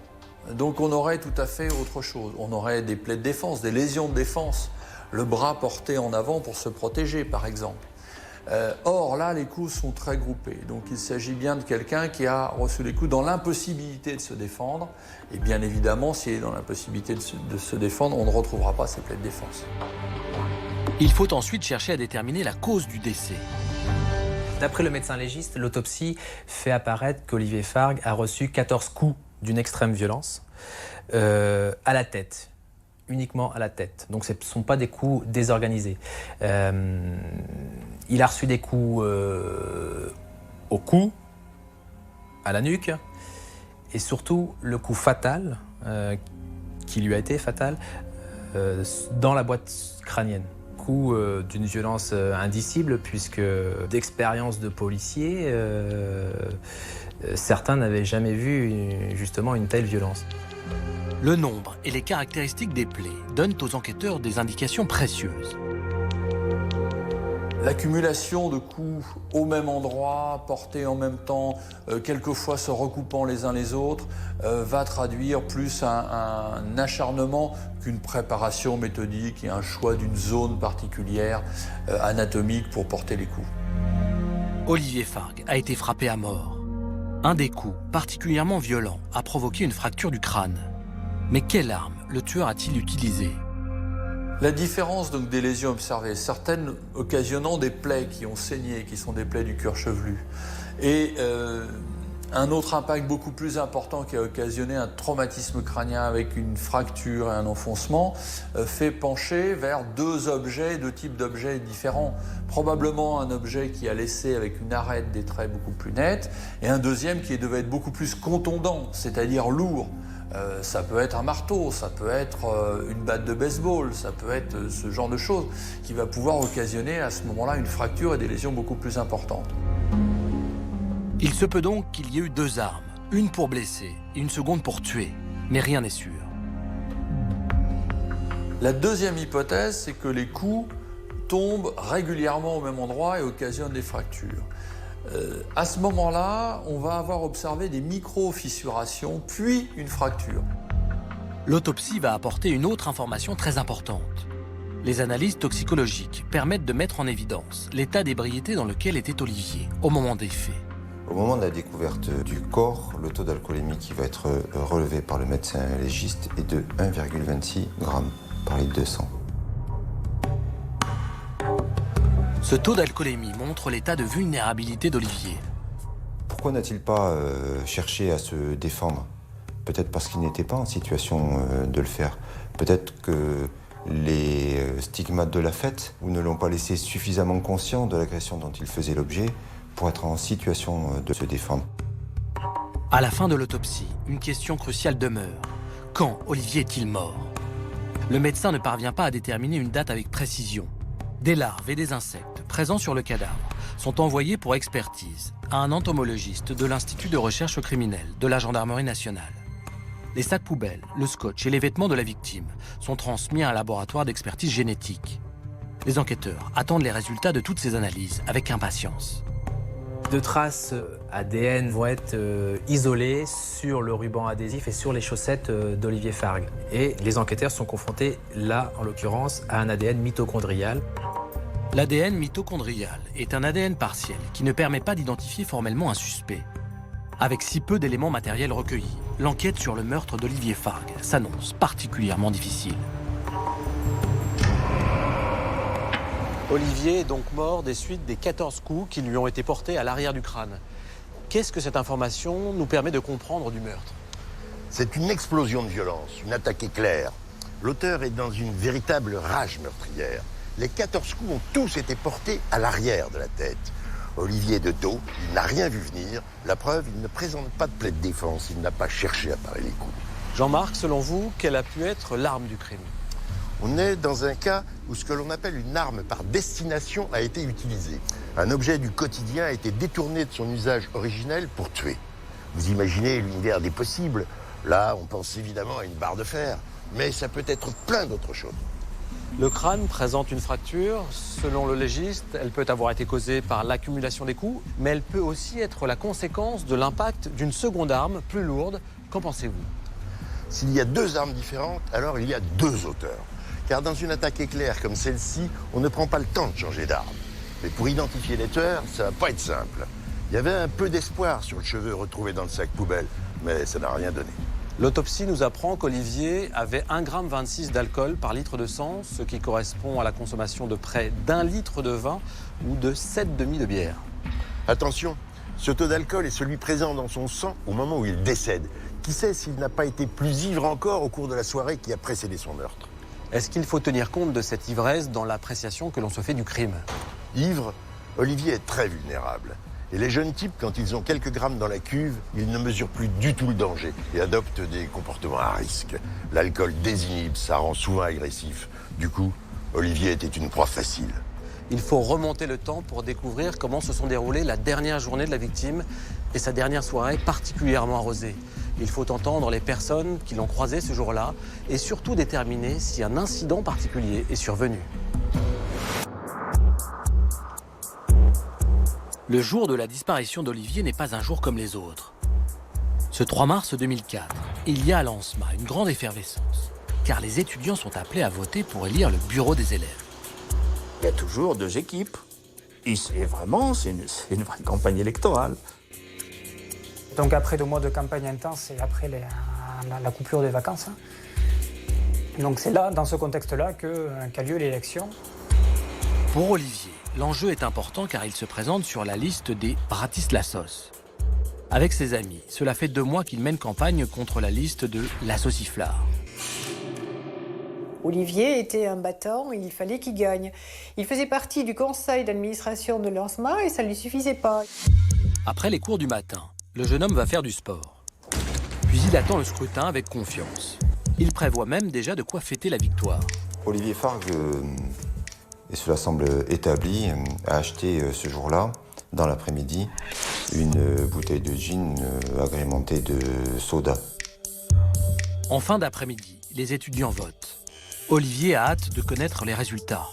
Donc on aurait tout à fait autre chose. On aurait des plaies de défense, des lésions de défense, le bras porté en avant pour se protéger par exemple. Or là, les coups sont très groupés. Donc il s'agit bien de quelqu'un qui a reçu les coups dans l'impossibilité de se défendre. Et bien évidemment, s'il est dans l'impossibilité de se défendre, on ne retrouvera pas ces plaies de défense. Il faut ensuite chercher à déterminer la cause du décès. D'après le médecin légiste, l'autopsie fait apparaître qu'Olivier Fargue a reçu 14 coups d'une extrême violence à la tête, uniquement à la tête. Donc ce ne sont pas des coups désorganisés. Il a reçu des coups au cou, à la nuque, et surtout le coup fatal, qui lui a été fatal, dans la boîte crânienne. Coup d'une violence indicible, puisque d'expérience de policier, certains n'avaient jamais vu justement une telle violence. Le nombre et les caractéristiques des plaies donnent aux enquêteurs des indications précieuses. L'accumulation de coups au même endroit, portés en même temps, quelquefois se recoupant les uns les autres, va traduire plus un acharnement qu'une préparation méthodique et un choix d'une zone particulière anatomique pour porter les coups. Olivier Fargue a été frappé à mort. Un des coups, particulièrement violent, a provoqué une fracture du crâne. Mais quelle arme le tueur a-t-il utilisée? La différence donc des lésions observées, certaines occasionnant des plaies qui ont saigné, qui sont des plaies du cuir chevelu, et un autre impact beaucoup plus important qui a occasionné un traumatisme crânien avec une fracture et un enfoncement, fait pencher vers deux types d'objets différents. Probablement un objet qui a laissé avec une arête des traits beaucoup plus nets, et un deuxième qui devait être beaucoup plus contondant, c'est-à-dire lourd. Ça peut être un marteau, ça peut être une batte de baseball, ça peut être ce genre de choses qui va pouvoir occasionner à ce moment-là une fracture et des lésions beaucoup plus importantes. Il se peut donc qu'il y ait eu deux armes, une pour blesser et une seconde pour tuer, mais rien n'est sûr. La deuxième hypothèse, c'est que les coups tombent régulièrement au même endroit et occasionnent des fractures. À ce moment-là, on va avoir observé des micro-fissurations, puis une fracture. L'autopsie va apporter une autre information très importante. Les analyses toxicologiques permettent de mettre en évidence l'état d'ébriété dans lequel était Olivier au moment des faits. Au moment de la découverte du corps, le taux d'alcoolémie qui va être relevé par le médecin légiste est de 1,26 g par litre de sang. Ce taux d'alcoolémie montre l'état de vulnérabilité d'Olivier. Pourquoi n'a-t-il pas cherché à se défendre? Peut-être parce qu'ils n'étaient pas en situation de le faire. Peut-être que les stigmates de la fête ne l'ont pas laissé suffisamment conscient de l'agression dont il faisait l'objet pour être en situation de se défendre. À la fin de l'autopsie, une question cruciale demeure. Quand Olivier est-il mort? Le médecin ne parvient pas à déterminer une date avec précision. Des larves et des insectes présents sur le cadavre sont envoyés pour expertise à un entomologiste de l'Institut de recherche criminelle de la Gendarmerie nationale. Les sacs poubelles, le scotch et les vêtements de la victime sont transmis à un laboratoire d'expertise génétique. Les enquêteurs attendent les résultats de toutes ces analyses avec impatience. De traces ADN vont être isolées sur le ruban adhésif et sur les chaussettes d'Olivier Fargue. Et les enquêteurs sont confrontés, là, en l'occurrence, à un ADN mitochondrial. L'ADN mitochondrial est un ADN partiel qui ne permet pas d'identifier formellement un suspect. Avec si peu d'éléments matériels recueillis, l'enquête sur le meurtre d'Olivier Fargue s'annonce particulièrement difficile. Olivier est donc mort des suites des 14 coups qui lui ont été portés à l'arrière du crâne. Qu'est-ce que cette information nous permet de comprendre du meurtre? C'est une explosion de violence, une attaque éclair. L'auteur est dans une véritable rage meurtrière. Les 14 coups ont tous été portés à l'arrière de la tête. Olivier de dos, il n'a rien vu venir. La preuve, il ne présente pas de plaie de défense. Il n'a pas cherché à parer les coups. Jean-Marc, selon vous, quelle a pu être l'arme du crime? On est dans un cas où ce que l'on appelle une arme par destination a été utilisée. Un objet du quotidien a été détourné de son usage originel pour tuer. Vous imaginez l'univers des possibles. Là, on pense évidemment à une barre de fer. Mais ça peut être plein d'autres choses. Le crâne présente une fracture. Selon le légiste, elle peut avoir été causée par l'accumulation des coups, mais elle peut aussi être la conséquence de l'impact d'une seconde arme plus lourde. Qu'en pensez-vous? S'il y a deux armes différentes, alors il y a deux auteurs. Car dans une attaque éclair comme celle-ci, on ne prend pas le temps de changer d'arme. Mais pour identifier les tueurs, ça va pas être simple. Il y avait un peu d'espoir sur le cheveu retrouvé dans le sac poubelle, mais ça n'a rien donné. L'autopsie nous apprend qu'Olivier avait 1,26 g d'alcool par litre de sang, ce qui correspond à la consommation de près d'1 litre de vin ou de 7 demi de bière. Attention, ce taux d'alcool est celui présent dans son sang au moment où il décède. Qui sait s'il n'a pas été plus ivre encore au cours de la soirée qui a précédé son meurtre? Est-ce qu'il faut tenir compte de cette ivresse dans l'appréciation que l'on se fait du crime? Ivre, Olivier est très vulnérable. Et les jeunes types, quand ils ont quelques grammes dans la cuve, ils ne mesurent plus du tout le danger et adoptent des comportements à risque. L'alcool désinhibe, ça rend souvent agressif. Du coup, Olivier était une proie facile. Il faut remonter le temps pour découvrir comment se sont déroulées la dernière journée de la victime et sa dernière soirée particulièrement arrosée. Il faut entendre les personnes qui l'ont croisé ce jour-là et surtout déterminer si un incident particulier est survenu. Le jour de la disparition d'Olivier n'est pas un jour comme les autres. Ce 3 mars 2004, il y a à l'ANSMA une grande effervescence, car les étudiants sont appelés à voter pour élire le bureau des élèves. Il y a toujours deux équipes. Et c'est une vraie campagne électorale. Donc après 2 mois de campagne intense et après la coupure des vacances, donc c'est là, dans ce contexte-là, qu'a lieu l'élection. Pour Olivier, l'enjeu est important car il se présente sur la liste des Bratislassos. Avec ses amis, cela fait 2 mois qu'il mène campagne contre la liste de la Sauciflard. Olivier était un battant, il fallait qu'il gagne. Il faisait partie du conseil d'administration de l'ANSMA et ça ne lui suffisait pas. Après les cours du matin, le jeune homme va faire du sport. Puis il attend le scrutin avec confiance. Il prévoit même déjà de quoi fêter la victoire. Olivier Fargue, et cela semble établi, a acheté ce jour-là, dans l'après-midi, une bouteille de gin agrémentée de soda. En fin d'après-midi, les étudiants votent. Olivier a hâte de connaître les résultats.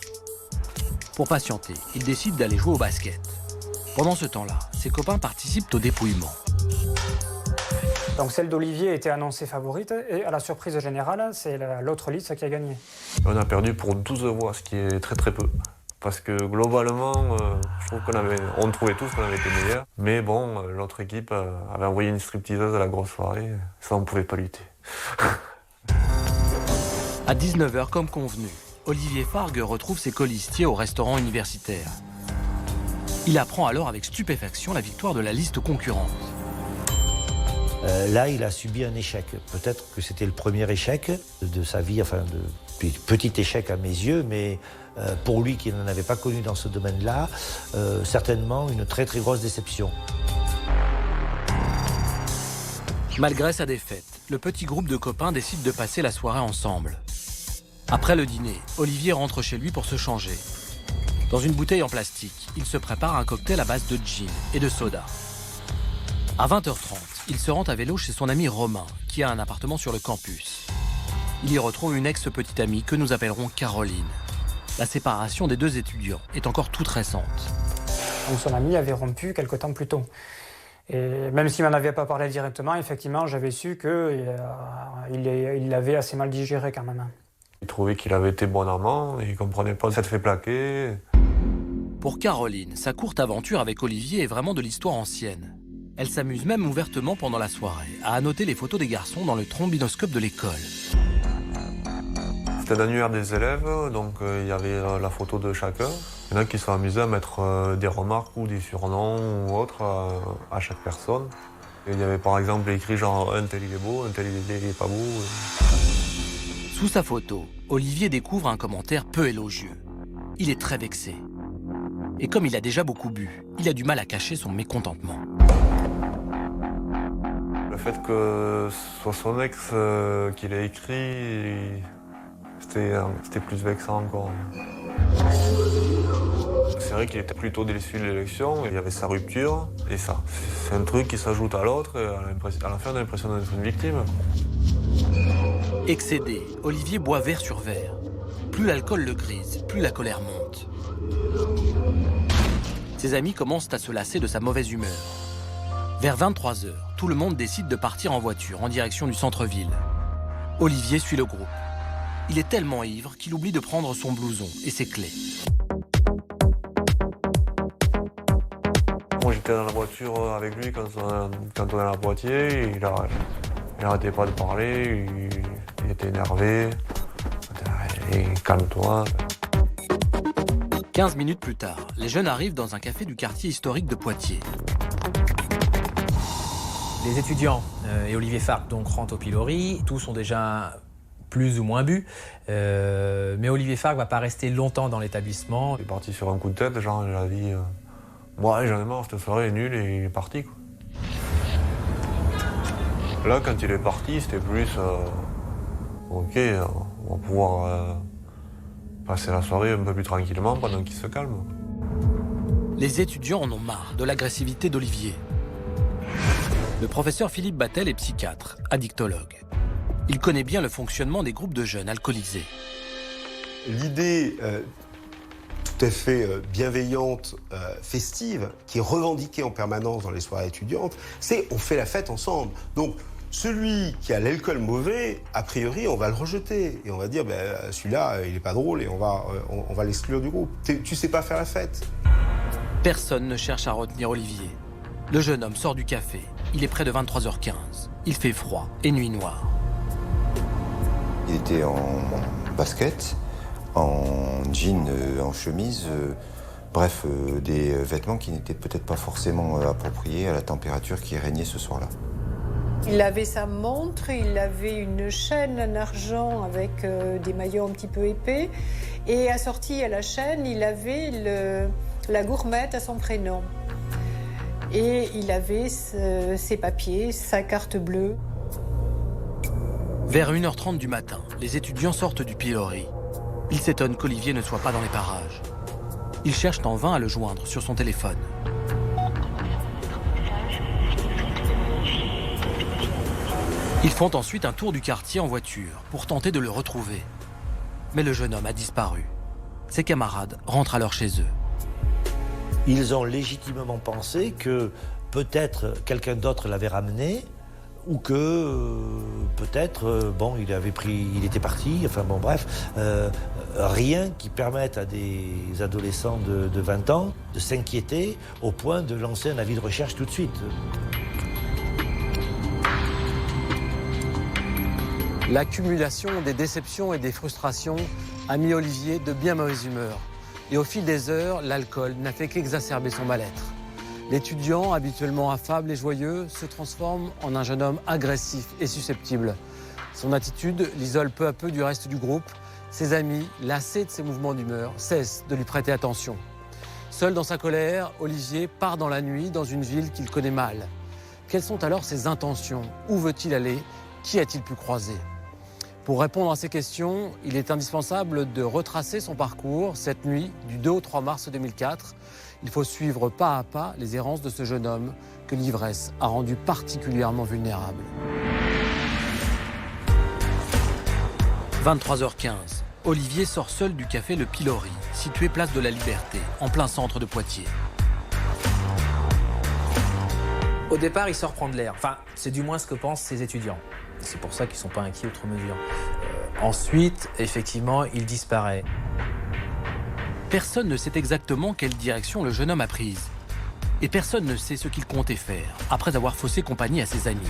Pour patienter, il décide d'aller jouer au basket. Pendant ce temps-là, ses copains participent au dépouillement. Donc celle d'Olivier était annoncée favorite et à la surprise générale, c'est l'autre liste qui a gagné. On a perdu pour 12 voix, ce qui est très très peu. Parce que globalement, je trouve on trouvait tous qu'on avait été meilleurs. Mais bon, l'autre équipe avait envoyé une stripteaseuse à la grosse soirée. Ça, on ne pouvait pas lutter. À 19h, comme convenu, Olivier Fargue retrouve ses colistiers au restaurant universitaire. Il apprend alors avec stupéfaction la victoire de la liste concurrente. Là, il a subi un échec. Peut-être que c'était le premier échec de sa vie, enfin, petit échec à mes yeux, mais pour lui qui n'en avait pas connu dans ce domaine-là, certainement une très très grosse déception. Malgré sa défaite, le petit groupe de copains décide de passer la soirée ensemble. Après le dîner, Olivier rentre chez lui pour se changer. Dans une bouteille en plastique, il se prépare un cocktail à base de gin et de soda. À 20h30, il se rend à vélo chez son ami Romain, qui a un appartement sur le campus. Il y retrouve une ex-petite amie que nous appellerons Caroline. La séparation des deux étudiants est encore toute récente. Donc son ami avait rompu quelque temps plus tôt. Et même s'il ne m'en avait pas parlé directement, effectivement, j'avais su qu'il l'avait assez mal digéré quand même. Il trouvait qu'il avait été bon amant et il ne comprenait pas s'être fait plaquer. Pour Caroline, sa courte aventure avec Olivier est vraiment de l'histoire ancienne. Elle s'amuse même ouvertement pendant la soirée à annoter les photos des garçons dans le trombinoscope de l'école. C'était l'annuaire des élèves, donc il y avait la photo de chacun. Il y en a qui sont amusés à mettre des remarques ou des surnoms ou autres à chaque personne. Et il y avait par exemple écrit genre un tel il est beau, un tel il est pas beau. Sous sa photo, Olivier découvre un commentaire peu élogieux. Il est très vexé. Et comme il a déjà beaucoup bu, il a du mal à cacher son mécontentement. Le fait que ce soit son ex qui l'a écrit, c'était plus vexant encore. C'est vrai qu'il était plutôt déçu de l'élection, il y avait sa rupture, et ça, c'est un truc qui s'ajoute à l'autre, et à la fin on a l'impression d'être une victime. Excédé, Olivier boit verre sur verre. Plus l'alcool le grise, plus la colère monte. Ses amis commencent à se lasser de sa mauvaise humeur. Vers 23h, tout le monde décide de partir en voiture en direction du centre-ville. Olivier suit le groupe. Il est tellement ivre qu'il oublie de prendre son blouson et ses clés. Moi j'étais dans la voiture avec lui quand on est à Poitiers, il n'arrêtait pas de parler, il était énervé. Et calme-toi. 15 minutes plus tard, les jeunes arrivent dans un café du quartier historique de Poitiers. Les étudiants et Olivier Farc donc rentrent au pilori. Tous ont déjà plus ou moins bu. Mais Olivier Farc ne va pas rester longtemps dans l'établissement. Il est parti sur un coup de tête, genre il a dit moi j'en ai marre, cette soirée est nulle, et il est parti, quoi. Là, quand il est parti, c'était plus ok, on va pouvoir passer la soirée un peu plus tranquillement pendant qu'il se calme. Les étudiants en ont marre de l'agressivité d'Olivier. Le professeur Philippe Battel est psychiatre, addictologue. Il connaît bien le fonctionnement des groupes de jeunes alcoolisés. L'idée tout à fait bienveillante, festive, qui est revendiquée en permanence dans les soirées étudiantes, c'est on fait la fête ensemble. Donc, celui qui a l'alcool mauvais, a priori, on va le rejeter. Et on va dire, celui-là, il n'est pas drôle et on va l'exclure du groupe. Tu sais pas faire la fête. Personne ne cherche à retenir Olivier. Le jeune homme sort du café. Il est près de 23h15. Il fait froid et nuit noire. Il était en basket, en jean, en chemise, bref, des vêtements qui n'étaient peut-être pas forcément appropriés à la température qui régnait ce soir-là. Il avait sa montre, il avait une chaîne en argent avec des maillots un petit peu épais. Et assorti à la chaîne, il avait la gourmette à son prénom. Et il avait ses papiers, sa carte bleue. Vers 1h30 du matin, les étudiants sortent du pilori. Ils s'étonnent qu'Olivier ne soit pas dans les parages. Ils cherchent en vain à le joindre sur son téléphone. Ils font ensuite un tour du quartier en voiture pour tenter de le retrouver. Mais le jeune homme a disparu. Ses camarades rentrent alors chez eux. Ils ont légitimement pensé que peut-être quelqu'un d'autre l'avait ramené, ou que peut-être, il était parti, enfin bon bref, rien qui permette à des adolescents de 20 ans de s'inquiéter au point de lancer un avis de recherche tout de suite. L'accumulation des déceptions et des frustrations a mis Olivier de bien mauvaise humeur. Et au fil des heures, l'alcool n'a fait qu'exacerber son mal-être. L'étudiant, habituellement affable et joyeux, se transforme en un jeune homme agressif et susceptible. Son attitude l'isole peu à peu du reste du groupe. Ses amis, lassés de ses mouvements d'humeur, cessent de lui prêter attention. Seul dans sa colère, Olivier part dans la nuit dans une ville qu'il connaît mal. Quelles sont alors ses intentions? Où veut-il aller? Qui a-t-il pu croiser? Pour répondre à ces questions, il est indispensable de retracer son parcours cette nuit du 2 au 3 mars 2004. Il faut suivre pas à pas les errances de ce jeune homme que l'ivresse a rendu particulièrement vulnérable. 23h15. Olivier sort seul du café Le Pilori, situé place de la Liberté, en plein centre de Poitiers. Au départ, il sort prendre l'air. Enfin, c'est du moins ce que pensent ses étudiants. C'est pour ça qu'ils ne sont pas inquiets outre mesure. Ensuite, effectivement, il disparaît. Personne ne sait exactement quelle direction le jeune homme a prise. Et personne ne sait ce qu'il comptait faire, après avoir faussé compagnie à ses amis.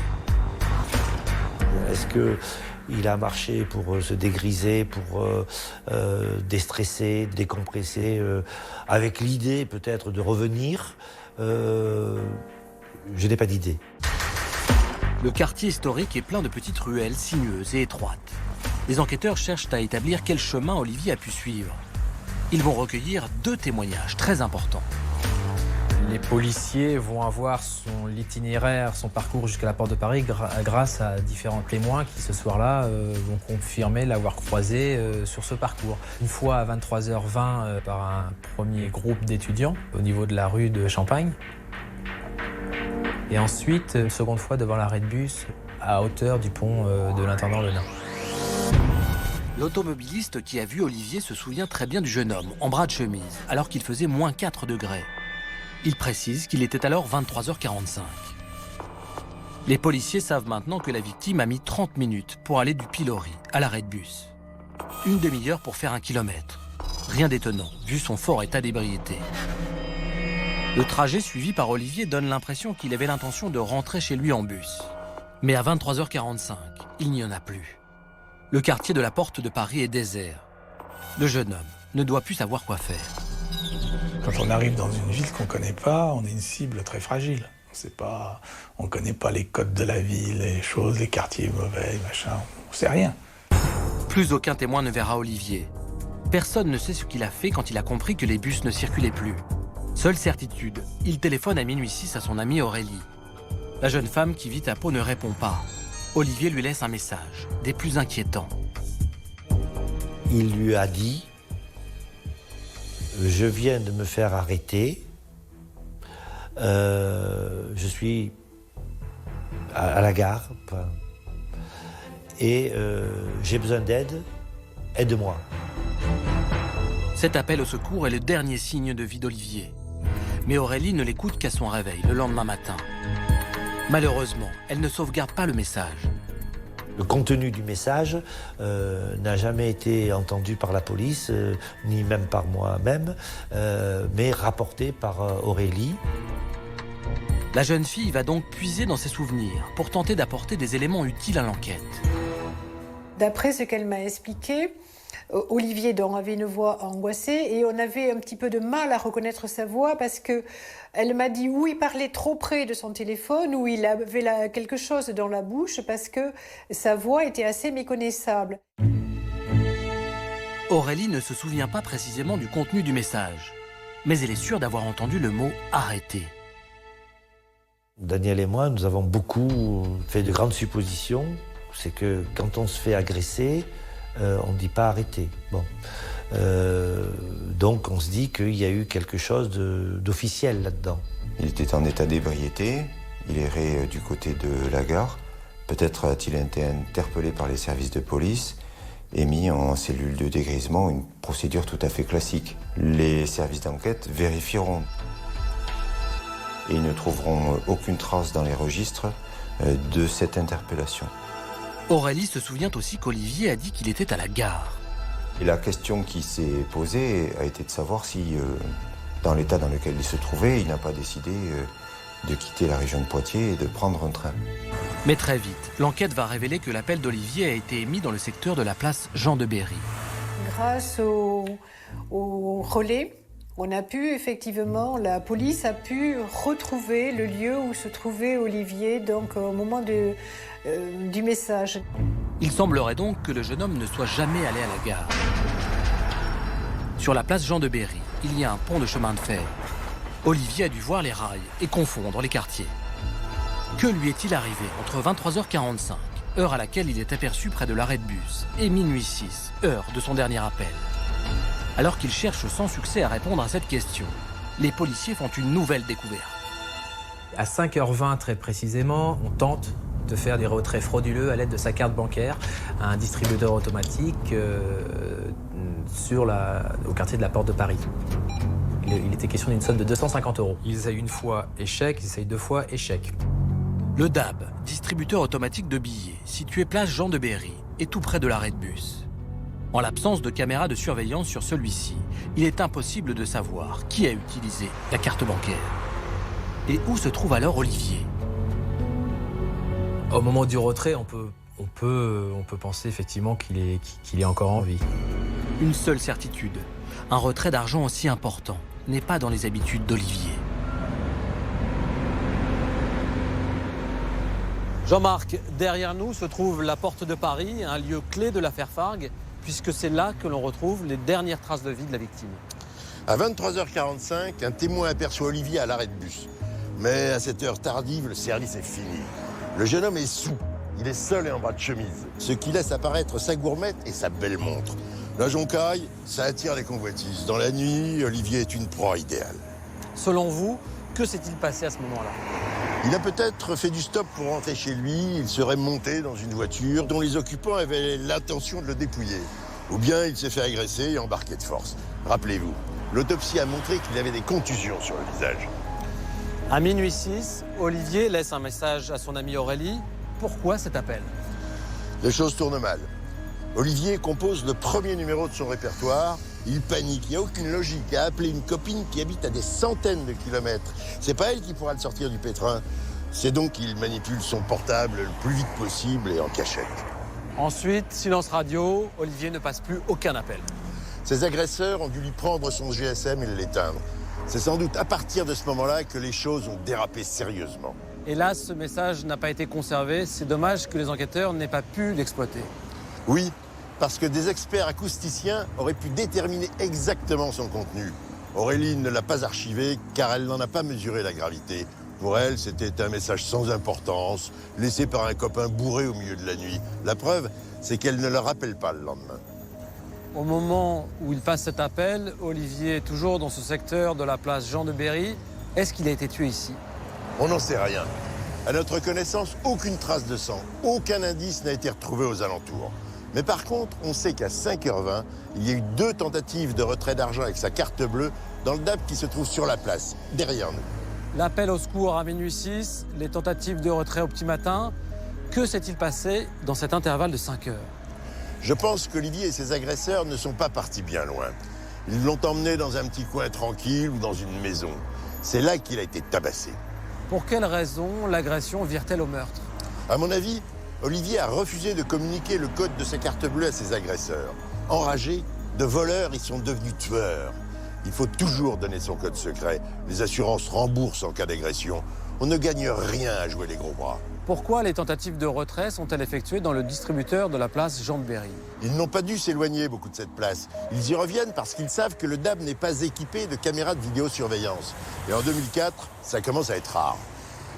Est-ce qu'il a marché pour se dégriser, pour déstresser, décompresser, avec l'idée peut-être de revenir? Je n'ai pas d'idée. Le quartier historique est plein de petites ruelles sinueuses et étroites. Les enquêteurs cherchent à établir quel chemin Olivier a pu suivre. Ils vont recueillir 2 témoignages très importants. Les policiers vont avoir l'itinéraire, son parcours jusqu'à la porte de Paris grâce à différents témoins qui, ce soir-là, vont confirmer l'avoir croisé sur ce parcours. Une fois à 23h20 par un premier groupe d'étudiants au niveau de la rue de Champagne. Et ensuite, une seconde fois devant l'arrêt de bus à hauteur du pont de l'intendant Le Nain. L'automobiliste qui a vu Olivier se souvient très bien du jeune homme, en bras de chemise, alors qu'il faisait moins 4 degrés. Il précise qu'il était alors 23h45. Les policiers savent maintenant que la victime a mis 30 minutes pour aller du Pilori à l'arrêt de bus. Une demi-heure pour faire 1 kilomètre. Rien d'étonnant, vu son fort état d'ébriété. Le trajet suivi par Olivier donne l'impression qu'il avait l'intention de rentrer chez lui en bus. Mais à 23h45, il n'y en a plus. Le quartier de la Porte de Paris est désert. Le jeune homme ne doit plus savoir quoi faire. Quand on arrive dans une ville qu'on ne connaît pas, on est une cible très fragile. On ne connaît pas les codes de la ville, les choses, les quartiers mauvais, machin. On ne sait rien. Plus aucun témoin ne verra Olivier. Personne ne sait ce qu'il a fait quand il a compris que les bus ne circulaient plus. Seule certitude, il téléphone à minuit 6 à son amie Aurélie. La jeune femme qui vit à Pau ne répond pas. Olivier lui laisse un message, des plus inquiétants. Il lui a dit « Je viens de me faire arrêter. Je suis à la gare. Et j'ai besoin d'aide. Aide-moi. » Cet appel au secours est le dernier signe de vie d'Olivier. Mais Aurélie ne l'écoute qu'à son réveil, le lendemain matin. Malheureusement, elle ne sauvegarde pas le message. Le contenu du message n'a jamais été entendu par la police, ni même par moi-même, mais rapporté par Aurélie. La jeune fille va donc puiser dans ses souvenirs pour tenter d'apporter des éléments utiles à l'enquête. D'après ce qu'elle m'a expliqué, Olivier avait une voix angoissée et on avait un petit peu de mal à reconnaître sa voix parce que elle m'a dit où il parlait trop près de son téléphone, où il avait quelque chose dans la bouche parce que sa voix était assez méconnaissable. Aurélie ne se souvient pas précisément du contenu du message, mais elle est sûre d'avoir entendu le mot « arrêter ». Daniel et moi, nous avons beaucoup fait de grandes suppositions. C'est que quand on se fait agresser, on ne dit pas arrêter. Bon. Donc on se dit qu'il y a eu quelque chose d'officiel là-dedans. Il était en état d'ébriété, il errait du côté de la gare. Peut-être a-t-il été interpellé par les services de police et mis en cellule de dégrisement, une procédure tout à fait classique. Les services d'enquête vérifieront et ils ne trouveront aucune trace dans les registres de cette interpellation. Aurélie se souvient aussi qu'Olivier a dit qu'il était à la gare. Et la question qui s'est posée a été de savoir si, dans l'état dans lequel il se trouvait, il n'a pas décidé de quitter la région de Poitiers et de prendre un train. Mais très vite, l'enquête va révéler que l'appel d'Olivier a été émis dans le secteur de la place Jean de Berry. Grâce au relais, On a pu, effectivement, la police a pu retrouver le lieu où se trouvait Olivier, donc au moment du message. Il semblerait donc que le jeune homme ne soit jamais allé à la gare. Sur la place Jean de Berry, il y a un pont de chemin de fer. Olivier a dû voir les rails et confondre les quartiers. Que lui est-il arrivé entre 23h45, heure à laquelle il est aperçu près de l'arrêt de bus, et minuit 6, heure de son dernier appel? Alors qu'il cherche sans succès à répondre à cette question, les policiers font une nouvelle découverte. À 5h20 très précisément, on tente de faire des retraits frauduleux à l'aide de sa carte bancaire à un distributeur automatique au quartier de la Porte de Paris. Il était question d'une somme de 250 €. Ils essayent une fois échec, ils essayent deux fois échec. Le DAB, distributeur automatique de billets, situé place Jean de Berry, est tout près de l'arrêt de bus. En l'absence de caméras de surveillance sur celui-ci, il est impossible de savoir qui a utilisé la carte bancaire. Et où se trouve alors Olivier? Au moment du retrait, on peut penser effectivement qu'il est encore en vie. Une seule certitude, un retrait d'argent aussi important n'est pas dans les habitudes d'Olivier. Jean-Marc, derrière nous se trouve la Porte de Paris, un lieu clé de l'affaire Fargue, puisque c'est là que l'on retrouve les dernières traces de vie de la victime. À 23h45, un témoin aperçoit Olivier à l'arrêt de bus. Mais à cette heure tardive, le service est fini. Le jeune homme est saoul. Il est seul et en bas de chemise, ce qui laisse apparaître sa gourmette et sa belle montre. La joncaille, ça attire les convoitises. Dans la nuit, Olivier est une proie idéale. Selon vous, que s'est-il passé à ce moment-là? Il a peut-être fait du stop pour rentrer chez lui. Il serait monté dans une voiture dont les occupants avaient l'intention de le dépouiller. Ou bien il s'est fait agresser et embarqué de force. Rappelez-vous, l'autopsie a montré qu'il avait des contusions sur le visage. À minuit 6, Olivier laisse un message à son amie Aurélie. Pourquoi cet appel? Les choses tournent mal. Olivier compose le premier numéro de son répertoire. Il panique, il n'y a aucune logique à appeler une copine qui habite à des centaines de kilomètres. C'est pas elle qui pourra le sortir du pétrin. C'est donc qu'il manipule son portable le plus vite possible et en cachette. Ensuite, silence radio, Olivier ne passe plus aucun appel. Ses agresseurs ont dû lui prendre son GSM et l'éteindre. C'est sans doute à partir de ce moment-là que les choses ont dérapé sérieusement. Hélas, ce message n'a pas été conservé. C'est dommage que les enquêteurs n'aient pas pu l'exploiter. Oui, parce que des experts acousticiens auraient pu déterminer exactement son contenu. Aurélie ne l'a pas archivé car elle n'en a pas mesuré la gravité. Pour elle, c'était un message sans importance, laissé par un copain bourré au milieu de la nuit. La preuve, c'est qu'elle ne le rappelle pas le lendemain. Au moment où il passe cet appel, Olivier est toujours dans ce secteur de la place Jean de Berry. Est-ce qu'il a été tué ici? On n'en sait rien. À notre connaissance, aucune trace de sang, aucun indice n'a été retrouvé aux alentours. Mais par contre, on sait qu'à 5h20, il y a eu 2 tentatives de retrait d'argent avec sa carte bleue dans le DAB qui se trouve sur la place, derrière nous. L'appel au secours à minuit 6, les tentatives de retrait au petit matin. Que s'est-il passé dans cet intervalle de 5 heures? Je pense qu'Olivier et ses agresseurs ne sont pas partis bien loin. Ils l'ont emmené dans un petit coin tranquille ou dans une maison. C'est là qu'il a été tabassé. Pour quelle raison l'agression vire-t-elle au meurtre? À mon avis, Olivier a refusé de communiquer le code de sa carte bleue à ses agresseurs. Enragés, de voleurs, ils sont devenus tueurs. Il faut toujours donner son code secret. Les assurances remboursent en cas d'agression. On ne gagne rien à jouer les gros bras. Pourquoi les tentatives de retrait sont-elles effectuées dans le distributeur de la place Jean de Berry? Ils n'ont pas dû s'éloigner beaucoup de cette place. Ils y reviennent parce qu'ils savent que le DAB n'est pas équipé de caméras de vidéosurveillance. Et en 2004, ça commence à être rare.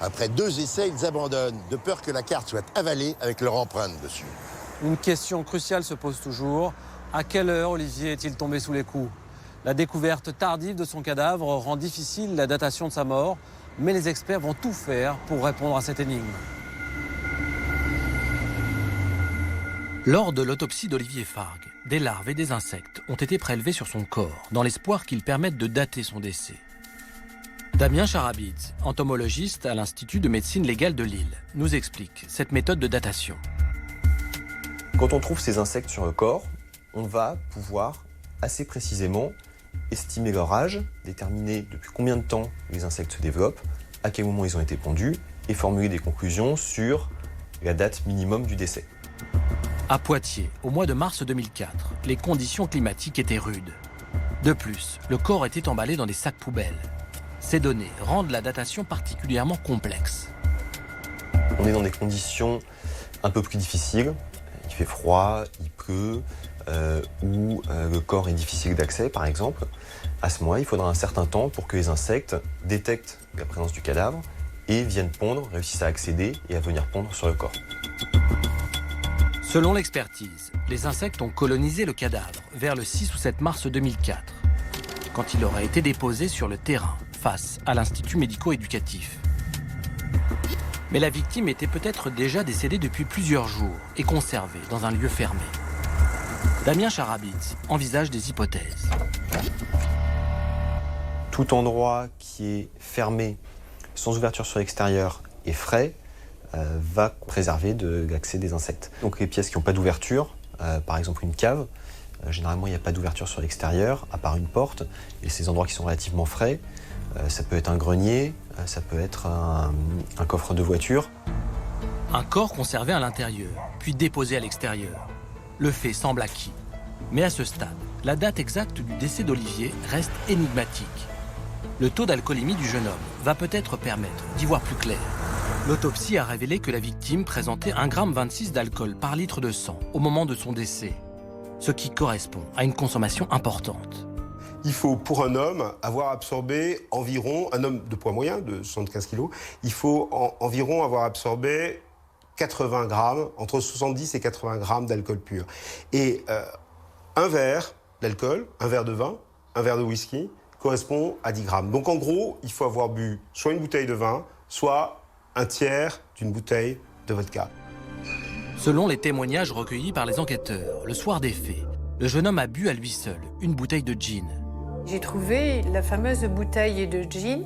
Après 2 essais, ils abandonnent, de peur que la carte soit avalée avec leur empreinte dessus. Une question cruciale se pose toujours. À quelle heure Olivier est-il tombé sous les coups? La découverte tardive de son cadavre rend difficile la datation de sa mort, mais les experts vont tout faire pour répondre à cette énigme. Lors de l'autopsie d'Olivier Fargue, des larves et des insectes ont été prélevés sur son corps, dans l'espoir qu'ils permettent de dater son décès. Damien Charabidze, entomologiste à l'Institut de médecine légale de Lille, nous explique cette méthode de datation. Quand on trouve ces insectes sur le corps, on va pouvoir assez précisément estimer leur âge, déterminer depuis combien de temps les insectes se développent, à quel moment ils ont été pondus, et formuler des conclusions sur la date minimum du décès. À Poitiers, au mois de mars 2004, les conditions climatiques étaient rudes. De plus, le corps était emballé dans des sacs poubelles. Ces données rendent la datation particulièrement complexe. On est dans des conditions un peu plus difficiles. Il fait froid, il pleut, ou le corps est difficile d'accès, par exemple. À ce moment-là, il faudra un certain temps pour que les insectes détectent la présence du cadavre et viennent pondre, réussissent à accéder et à venir pondre sur le corps. Selon l'expertise, les insectes ont colonisé le cadavre vers le 6 ou 7 mars 2004, quand il aurait été déposé sur le terrain, face à l'Institut médico-éducatif. Mais la victime était peut-être déjà décédée depuis plusieurs jours et conservée dans un lieu fermé. Damien Charabitz envisage des hypothèses. Tout endroit qui est fermé, sans ouverture sur l'extérieur et frais, va préserver de l'accès des insectes. Donc les pièces qui n'ont pas d'ouverture, par exemple une cave, généralement il n'y a pas d'ouverture sur l'extérieur, à part une porte, et ces endroits qui sont relativement frais, ça peut être un grenier, ça peut être un coffre de voiture. Un corps conservé à l'intérieur, puis déposé à l'extérieur. Le fait semble acquis. Mais à ce stade, la date exacte du décès d'Olivier reste énigmatique. Le taux d'alcoolémie du jeune homme va peut-être permettre d'y voir plus clair. L'autopsie a révélé que la victime présentait 1,26 g d'alcool par litre de sang au moment de son décès, ce qui correspond à une consommation importante. Il faut, pour un homme, avoir absorbé environ, un homme de poids moyen, de 75 kg, il faut environ avoir absorbé 80 grammes, entre 70 et 80 grammes d'alcool pur. Et un verre d'alcool, un verre de vin, un verre de whisky, correspond à 10 grammes. Donc en gros, il faut avoir bu soit une bouteille de vin, soit un tiers d'une bouteille de vodka. Selon les témoignages recueillis par les enquêteurs, le soir des faits, le jeune homme a bu à lui seul une bouteille de gin. J'ai trouvé la fameuse bouteille de gin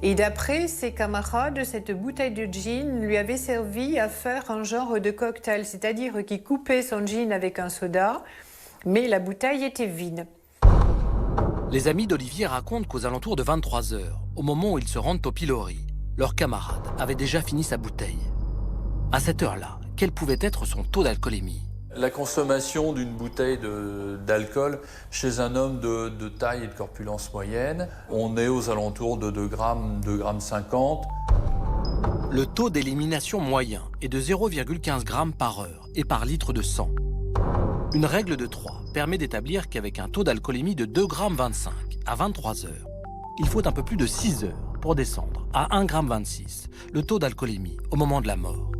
et d'après ses camarades, cette bouteille de gin lui avait servi à faire un genre de cocktail, c'est-à-dire qu'il coupait son gin avec un soda, mais la bouteille était vide. Les amis d'Olivier racontent qu'aux alentours de 23 h, au moment où ils se rendent au pilori, leur camarade avait déjà fini sa bouteille. À cette heure-là, quel pouvait être son taux d'alcoolémie ? La consommation d'une bouteille d'alcool chez un homme de taille et de corpulence moyenne, on est aux alentours de 2 grammes, 2,50 grammes. Le taux d'élimination moyen est de 0,15 g par heure et par litre de sang. Une règle de 3 permet d'établir qu'avec un taux d'alcoolémie de 2,25 g à 23 h, il faut un peu plus de 6 heures pour descendre à 1,26 g le taux d'alcoolémie au moment de la mort.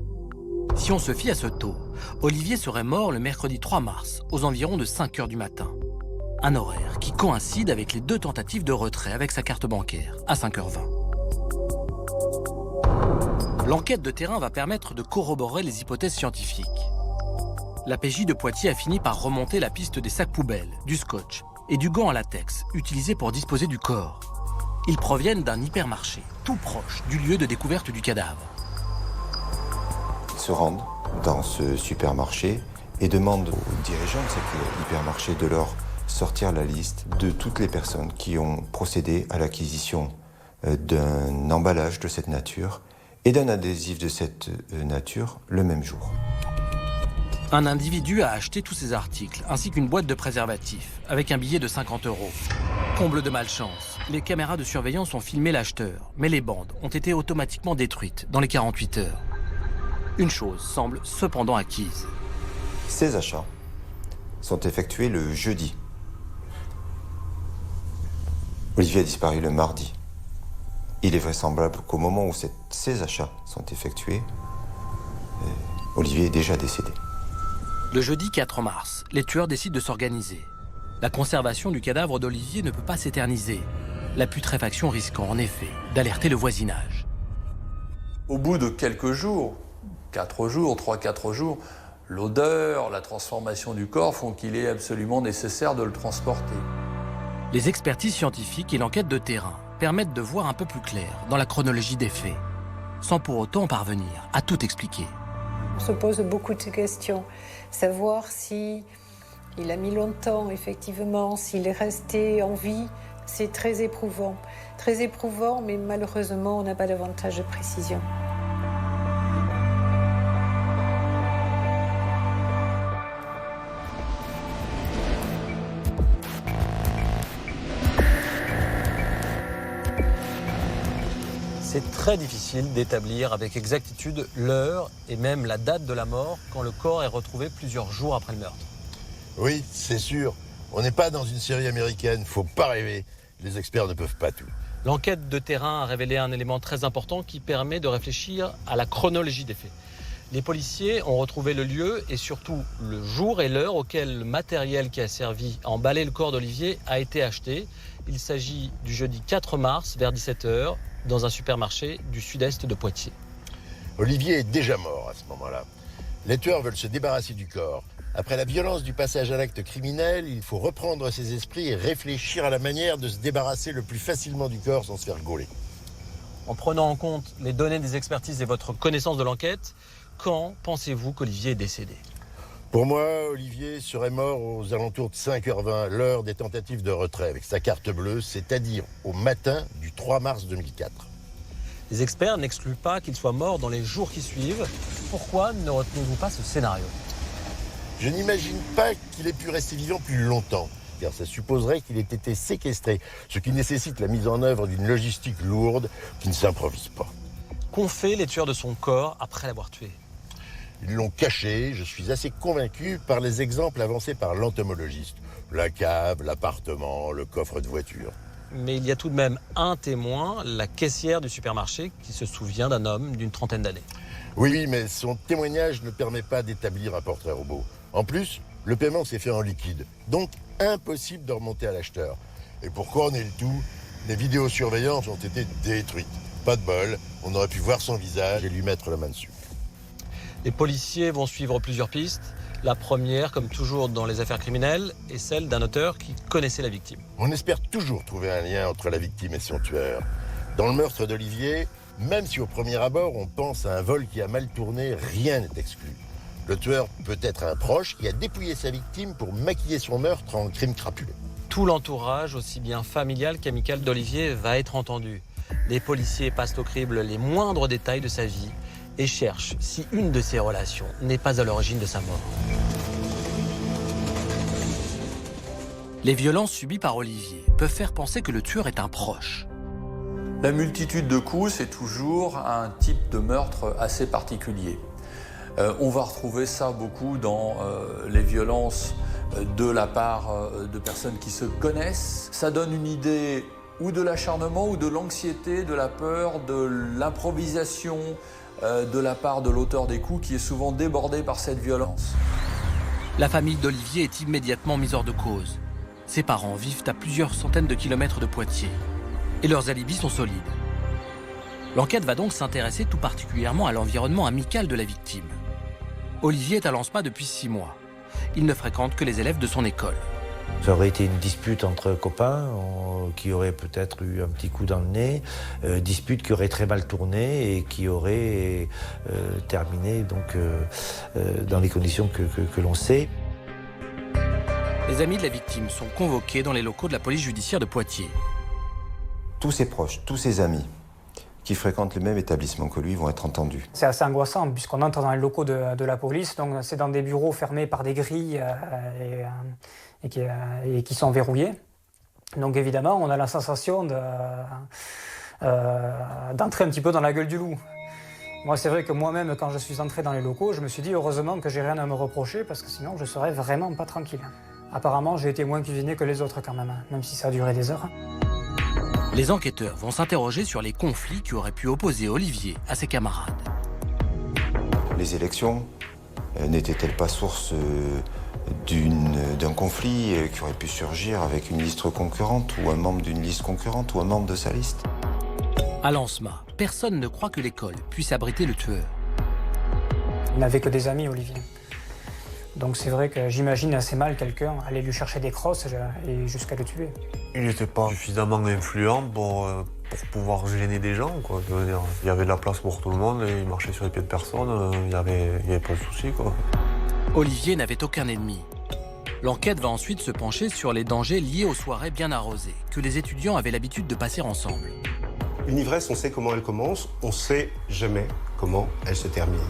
Si on se fie à ce taux, Olivier serait mort le mercredi 3 mars aux environs de 5 h du matin. Un horaire qui coïncide avec les 2 tentatives de retrait avec sa carte bancaire à 5h20. L'enquête de terrain va permettre de corroborer les hypothèses scientifiques. La PJ de Poitiers a fini par remonter la piste des sacs poubelles, du scotch et du gant en latex utilisés pour disposer du corps. Ils proviennent d'un hypermarché, tout proche du lieu de découverte du cadavre. Ils se rendent dans ce supermarché et demandent aux dirigeants de cet hypermarché de leur sortir la liste de toutes les personnes qui ont procédé à l'acquisition d'un emballage de cette nature et d'un adhésif de cette nature le même jour. Un individu a acheté tous ces articles, ainsi qu'une boîte de préservatifs, avec un billet de 50 €. Comble de malchance, les caméras de surveillance ont filmé l'acheteur, mais les bandes ont été automatiquement détruites dans les 48 heures. Une chose semble cependant acquise. Ces achats sont effectués le jeudi. Olivier a disparu le mardi. Il est vraisemblable qu'au moment où ces achats sont effectués, Olivier est déjà décédé. Le jeudi 4 mars, les tueurs décident de s'organiser. La conservation du cadavre d'Olivier ne peut pas s'éterniser. La putréfaction risquant en effet d'alerter le voisinage. Au bout de quelques jours, 3-4 jours, l'odeur, la transformation du corps font qu'il est absolument nécessaire de le transporter. Les expertises scientifiques et l'enquête de terrain permettent de voir un peu plus clair dans la chronologie des faits, sans pour autant parvenir à tout expliquer. On se pose beaucoup de questions. Savoir si il a mis longtemps, effectivement, s'il est resté en vie, c'est très éprouvant. Très éprouvant, mais malheureusement, on n'a pas davantage de précision. C'est très difficile d'établir avec exactitude l'heure et même la date de la mort quand le corps est retrouvé plusieurs jours après le meurtre. Oui, c'est sûr. On n'est pas dans une série américaine, faut pas rêver. Les experts ne peuvent pas tout. L'enquête de terrain a révélé un élément très important qui permet de réfléchir à la chronologie des faits. Les policiers ont retrouvé le lieu et surtout le jour et l'heure auquel le matériel qui a servi à emballer le corps d'Olivier a été acheté. Il s'agit du jeudi 4 mars vers 17h dans un supermarché du sud-est de Poitiers. Olivier est déjà mort à ce moment-là. Les tueurs veulent se débarrasser du corps. Après la violence du passage à l'acte criminel, il faut reprendre ses esprits et réfléchir à la manière de se débarrasser le plus facilement du corps sans se faire gauler. En prenant en compte les données des expertises et votre connaissance de l'enquête, quand pensez-vous qu'Olivier est décédé ? Pour moi, Olivier serait mort aux alentours de 5h20, l'heure des tentatives de retrait avec sa carte bleue, c'est-à-dire au matin du 3 mars 2004. Les experts n'excluent pas qu'il soit mort dans les jours qui suivent. Pourquoi ne retenez-vous pas ce scénario ? Je n'imagine pas qu'il ait pu rester vivant plus longtemps, car ça supposerait qu'il ait été séquestré, ce qui nécessite la mise en œuvre d'une logistique lourde qui ne s'improvise pas. Qu'ont fait les tueurs de son corps après l'avoir tué ? Ils l'ont caché, je suis assez convaincu par les exemples avancés par l'entomologiste. La cave, l'appartement, le coffre de voiture. Mais il y a tout de même un témoin, la caissière du supermarché, qui se souvient d'un homme d'une trentaine d'années. Oui, mais son témoignage ne permet pas d'établir un portrait robot. En plus, le paiement s'est fait en liquide, donc impossible de remonter à l'acheteur. Et pour couronner le tout, les vidéosurveillances ont été détruites. Pas de bol, on aurait pu voir son visage et lui mettre la main dessus. Les policiers vont suivre plusieurs pistes. La première, comme toujours dans les affaires criminelles, est celle d'un auteur qui connaissait la victime. On espère toujours trouver un lien entre la victime et son tueur. Dans le meurtre d'Olivier, même si au premier abord on pense à un vol qui a mal tourné, rien n'est exclu. Le tueur peut être un proche qui a dépouillé sa victime pour maquiller son meurtre en crime crapuleux. Tout l'entourage, aussi bien familial qu'amical d'Olivier, va être entendu. Les policiers passent au crible les moindres détails de sa vie et cherchent si une de ces relations n'est pas à l'origine de sa mort. Les violences subies par Olivier peuvent faire penser que le tueur est un proche. La multitude de coups, c'est toujours un type de meurtre assez particulier. On va retrouver ça beaucoup dans les violences de la part de personnes qui se connaissent. Ça donne une idée ou de l'acharnement ou de l'anxiété, de la peur, de l'improvisation de la part de l'auteur des coups qui est souvent débordé par cette violence. La famille d'Olivier est immédiatement mise hors de cause. Ses parents vivent à plusieurs centaines de kilomètres de Poitiers et leurs alibis sont solides. L'enquête va donc s'intéresser tout particulièrement à l'environnement amical de la victime. Olivier est à Lansma depuis 6 mois. Il ne fréquente que les élèves de son école. Ça aurait été une dispute entre copains qui aurait peut-être eu un petit coup dans le nez, dispute qui aurait très mal tourné et qui aurait terminé donc, dans les conditions que l'on sait. Les amis de la victime sont convoqués dans les locaux de la police judiciaire de Poitiers. Tous ses proches, tous ses amis qui fréquentent le même établissement que lui vont être entendus. C'est assez angoissant puisqu'on entre dans les locaux de la police, donc c'est dans des bureaux fermés par des grilles et qui sont verrouillés. Donc évidemment, on a la sensation d'entrer un petit peu dans la gueule du loup. Moi, c'est vrai que moi-même, quand je suis entré dans les locaux, je me suis dit heureusement que j'ai rien à me reprocher parce que sinon je serais vraiment pas tranquille. Apparemment, j'ai été moins cuisiné que les autres quand même si ça a duré des heures. Les enquêteurs vont s'interroger sur les conflits qui auraient pu opposer Olivier à ses camarades. Les élections n'étaient-elles pas source d'un conflit qui aurait pu surgir avec une liste concurrente ou un membre d'une liste concurrente ou un membre de sa liste? À Lansma, personne ne croit que l'école puisse abriter le tueur. Il n'avait que des amis, Olivier. Donc c'est vrai que j'imagine assez mal quelqu'un aller lui chercher des crosses et jusqu'à le tuer. Il n'était pas suffisamment influent pour pouvoir gêner des gens, quoi. Je veux dire, il y avait de la place pour tout le monde, et il marchait sur les pieds de personne, il n'y avait pas de souci, quoi. Olivier n'avait aucun ennemi. L'enquête va ensuite se pencher sur les dangers liés aux soirées bien arrosées, que les étudiants avaient l'habitude de passer ensemble. Une ivresse, on sait comment elle commence, on sait jamais comment elle se termine.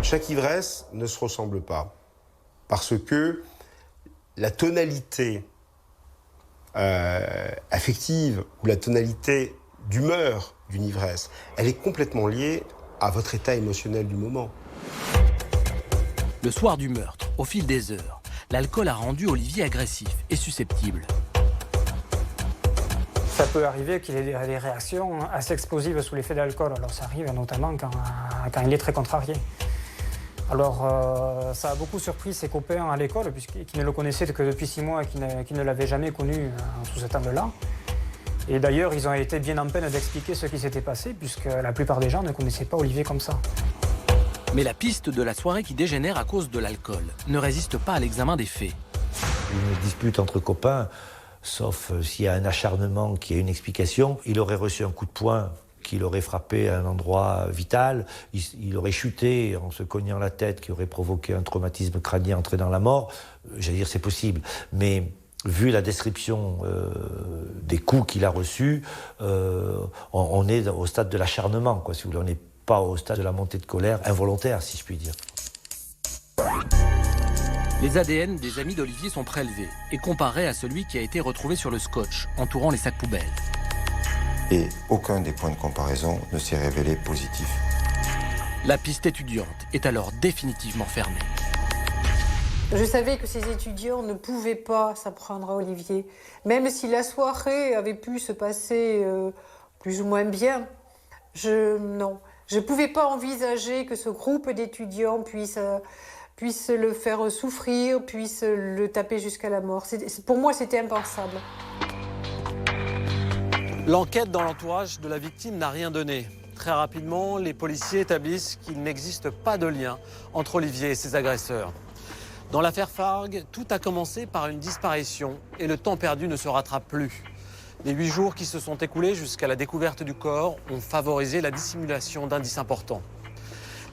Chaque ivresse ne se ressemble pas, parce que la tonalité affective ou la tonalité d'humeur d'une ivresse, elle est complètement liée à votre état émotionnel du moment. Le soir du meurtre, au fil des heures, l'alcool a rendu Olivier agressif et susceptible. Ça peut arriver qu'il ait des réactions assez explosives sous l'effet d'alcool. Alors ça arrive notamment quand il est très contrarié. Alors ça a beaucoup surpris ses copains à l'école, qui ne le connaissaient que depuis 6 mois et qui ne l'avaient jamais connu sous cet angle-là. Et d'ailleurs, ils ont été bien en peine d'expliquer ce qui s'était passé, puisque la plupart des gens ne connaissaient pas Olivier comme ça. Mais la piste de la soirée qui dégénère à cause de l'alcool ne résiste pas à l'examen des faits. Une dispute entre copains, sauf s'il y a un acharnement qui a une explication, il aurait reçu un coup de poing qui l'aurait frappé à un endroit vital, il aurait chuté en se cognant la tête, qui aurait provoqué un traumatisme crânien entraînant la mort. J'allais dire c'est possible, mais vu la description des coups qu'il a reçus, on est au stade de l'acharnement, quoi, si vous voulez. On n'est pas au stade de la montée de colère involontaire, si je puis dire. Les ADN des amis d'Olivier sont prélevés et comparés à celui qui a été retrouvé sur le scotch entourant les sacs poubelles. Et aucun des points de comparaison ne s'est révélé positif. La piste étudiante est alors définitivement fermée. Je savais que ces étudiants ne pouvaient pas s'en prendre à Olivier. Même si la soirée avait pu se passer plus ou moins bien, je ne pouvais pas envisager que ce groupe d'étudiants puisse le faire souffrir, puisse le taper jusqu'à la mort. Pour moi, c'était impensable. L'enquête dans l'entourage de la victime n'a rien donné. Très rapidement, les policiers établissent qu'il n'existe pas de lien entre Olivier et ses agresseurs. Dans l'affaire Fargue, tout a commencé par une disparition et le temps perdu ne se rattrape plus. Les 8 jours qui se sont écoulés jusqu'à la découverte du corps ont favorisé la dissimulation d'indices importants.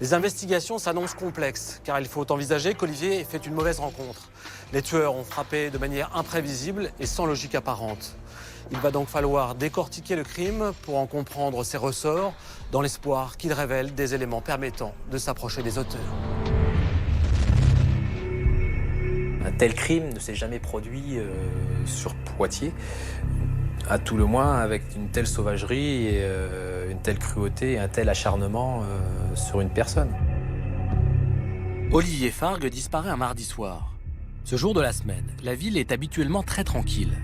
Les investigations s'annoncent complexes, car il faut envisager qu'Olivier ait fait une mauvaise rencontre. Les tueurs ont frappé de manière imprévisible et sans logique apparente. Il va donc falloir décortiquer le crime pour en comprendre ses ressorts, dans l'espoir qu'il révèle des éléments permettant de s'approcher des auteurs. Un tel crime ne s'est jamais produit sur Poitiers, à tout le moins avec une telle sauvagerie et une telle cruauté et un tel acharnement sur une personne. Olivier Fargue disparaît un mardi soir. Ce jour de la semaine, la ville est habituellement très tranquille.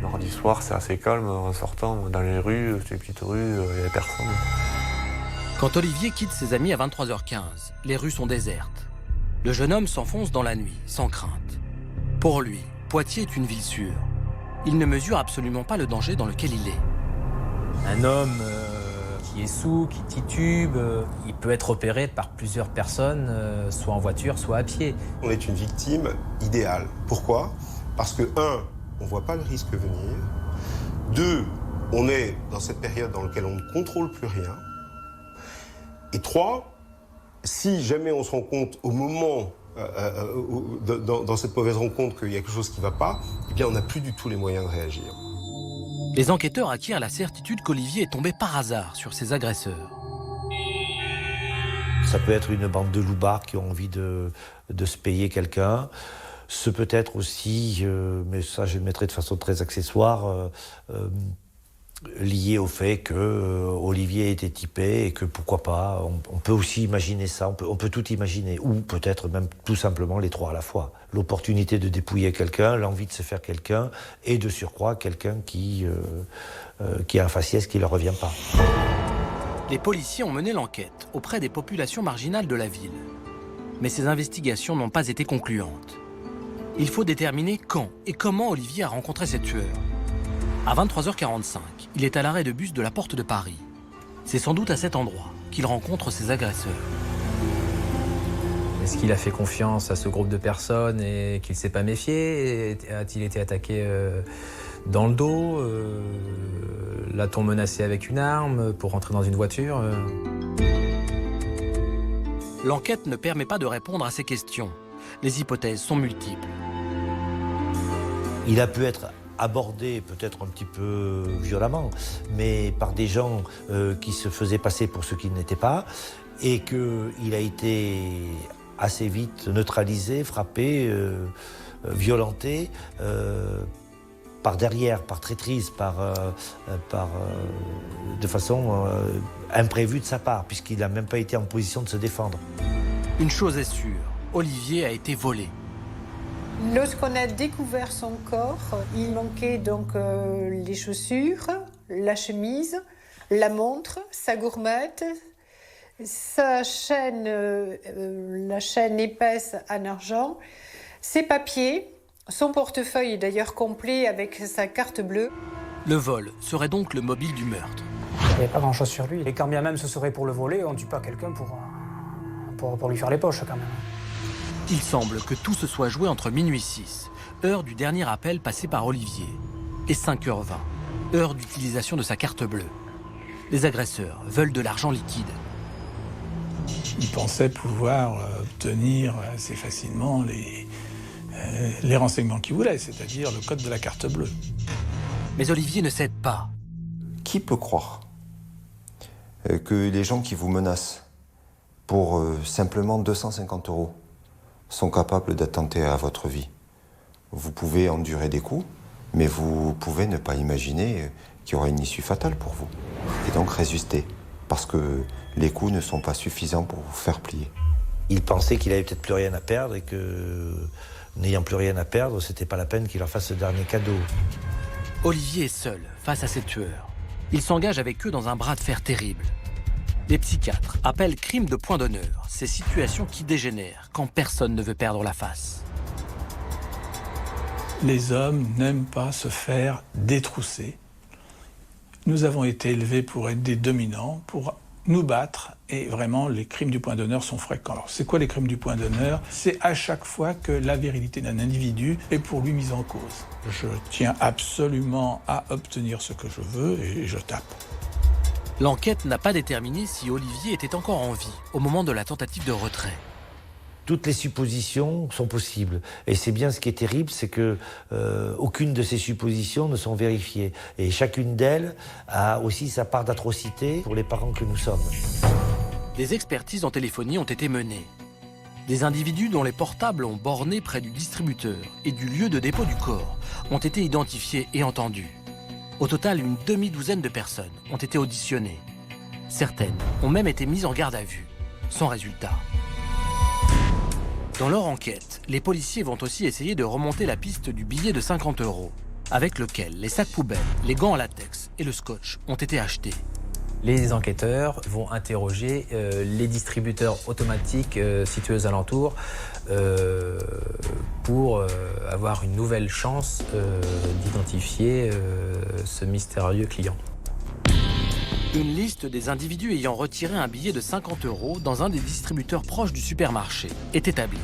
Mardi soir, c'est assez calme en sortant dans les rues, ces petites rues, il n'y a personne. Quand Olivier quitte ses amis à 23h15, les rues sont désertes. Le jeune homme s'enfonce dans la nuit, sans crainte. Pour lui, Poitiers est une ville sûre. Il ne mesure absolument pas le danger dans lequel il est. Un homme qui est saoul, qui titube, il peut être opéré par plusieurs personnes, soit en voiture, soit à pied. On est une victime idéale. Pourquoi ? Parce que, 1, on ne voit pas le risque venir. 2, on est dans cette période dans laquelle on ne contrôle plus rien. Et 3, si jamais on se rend compte au moment, dans cette mauvaise rencontre, qu'il y a quelque chose qui ne va pas, eh bien on n'a plus du tout les moyens de réagir. Les enquêteurs acquièrent la certitude qu'Olivier est tombé par hasard sur ses agresseurs. Ça peut être une bande de loupards qui ont envie de se payer quelqu'un. Ce peut être aussi, mais ça je le mettrai de façon très accessoire, lié au fait que Olivier était typé et que pourquoi pas, on peut aussi imaginer ça, on peut tout imaginer, ou peut-être même tout simplement les trois à la fois. L'opportunité de dépouiller quelqu'un, l'envie de se faire quelqu'un, et de surcroît quelqu'un qui a un faciès qui ne leur revient pas. Les policiers ont mené l'enquête auprès des populations marginales de la ville. Mais ces investigations n'ont pas été concluantes. Il faut déterminer quand et comment Olivier a rencontré ses tueurs. À 23h45, il est à l'arrêt de bus de la Porte de Paris. C'est sans doute à cet endroit qu'il rencontre ses agresseurs. Est-ce qu'il a fait confiance à ce groupe de personnes et qu'il ne s'est pas méfié? A-t-il été attaqué dans le dos? L'a-t-on menacé avec une arme pour rentrer dans une voiture? L'enquête ne permet pas de répondre à ces questions. Les hypothèses sont multiples. Il a pu être abordé peut-être un petit peu violemment, mais par des gens qui se faisaient passer pour ce qu'ils n'étaient pas, et qu'il a été assez vite neutralisé, frappé, violenté, par derrière, par traîtrise, de façon imprévue de sa part, puisqu'il n'a même pas été en position de se défendre. Une chose est sûre, Olivier a été volé. Lorsqu'on a découvert son corps, il manquait donc les chaussures, la chemise, la montre, sa gourmette, sa chaîne, la chaîne épaisse en argent, ses papiers, son portefeuille est d'ailleurs complet avec sa carte bleue. Le vol serait donc le mobile du meurtre. Il n'y avait pas grand-chose sur lui. Et quand bien même ce serait pour le voler, on ne tue pas quelqu'un pour lui faire les poches quand même. Il semble que tout se soit joué entre minuit 6, heure du dernier appel passé par Olivier, et 5h20, heure d'utilisation de sa carte bleue. Les agresseurs veulent de l'argent liquide. Il pensait pouvoir obtenir assez facilement les renseignements qu'il voulait, c'est-à-dire le code de la carte bleue. Mais Olivier ne cède pas. Qui peut croire que les gens qui vous menacent pour simplement 250 € sont capables d'attenter à votre vie? Vous pouvez endurer des coups, mais vous pouvez ne pas imaginer qu'il y aura une issue fatale pour vous. Et donc résister, parce que les coups ne sont pas suffisants pour vous faire plier. Il pensait qu'il avait peut-être plus rien à perdre et que, n'ayant plus rien à perdre, c'était pas la peine qu'il leur fasse ce dernier cadeau. Olivier est seul face à ces tueurs. Il s'engage avec eux dans un bras de fer terrible. Les psychiatres appellent crime de point d'honneur ces situations qui dégénèrent quand personne ne veut perdre la face. Les hommes n'aiment pas se faire détrousser. Nous avons été élevés pour être des dominants, pour nous battre, et vraiment les crimes du point d'honneur sont fréquents. Alors c'est quoi les crimes du point d'honneur? C'est à chaque fois que la vérité d'un individu est pour lui mise en cause. Je tiens absolument à obtenir ce que je veux et je tape. L'enquête n'a pas déterminé si Olivier était encore en vie au moment de la tentative de retrait. Toutes les suppositions sont possibles. Et c'est bien ce qui est terrible, c'est que aucune de ces suppositions ne sont vérifiées. Et chacune d'elles a aussi sa part d'atrocité pour les parents que nous sommes. Des expertises en téléphonie ont été menées. Des individus dont les portables ont borné près du distributeur et du lieu de dépôt du corps ont été identifiés et entendus. Au total, une demi-douzaine de personnes ont été auditionnées. Certaines ont même été mises en garde à vue, sans résultat. Dans leur enquête, les policiers vont aussi essayer de remonter la piste du billet de 50 €, avec lequel les sacs poubelles, les gants en latex et le scotch ont été achetés. Les enquêteurs vont interroger les distributeurs automatiques situés aux alentours pour avoir une nouvelle chance d'identifier ce mystérieux client. Une liste des individus ayant retiré un billet de 50 € dans un des distributeurs proches du supermarché est établie.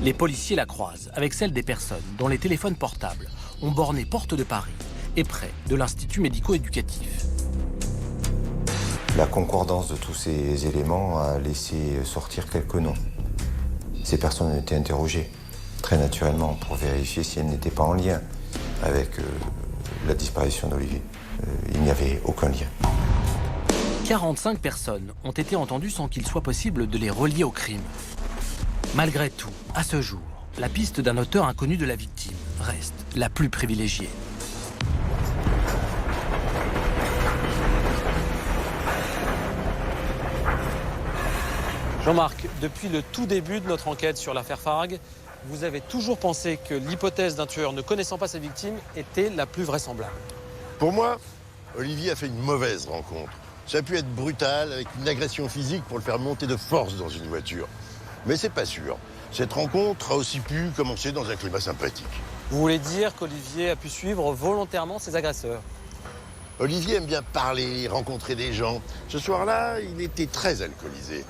Les policiers la croisent avec celle des personnes dont les téléphones portables ont borné porte de Paris et près de l'Institut médico-éducatif. La concordance de tous ces éléments a laissé sortir quelques noms. Ces personnes ont été interrogées, très naturellement, pour vérifier si elles n'étaient pas en lien avec la disparition d'Olivier. Il n'y avait aucun lien. 45 personnes ont été entendues sans qu'il soit possible de les relier au crime. Malgré tout, à ce jour, la piste d'un auteur inconnu de la victime reste la plus privilégiée. Jean-Marc, depuis le tout début de notre enquête sur l'affaire Fargue, vous avez toujours pensé que l'hypothèse d'un tueur ne connaissant pas ses victimes était la plus vraisemblable. Pour moi, Olivier a fait une mauvaise rencontre. Ça a pu être brutal, avec une agression physique pour le faire monter de force dans une voiture. Mais c'est pas sûr. Cette rencontre a aussi pu commencer dans un climat sympathique. Vous voulez dire qu'Olivier a pu suivre volontairement ses agresseurs? Olivier aime bien parler, rencontrer des gens. Ce soir-là, il était très alcoolisé.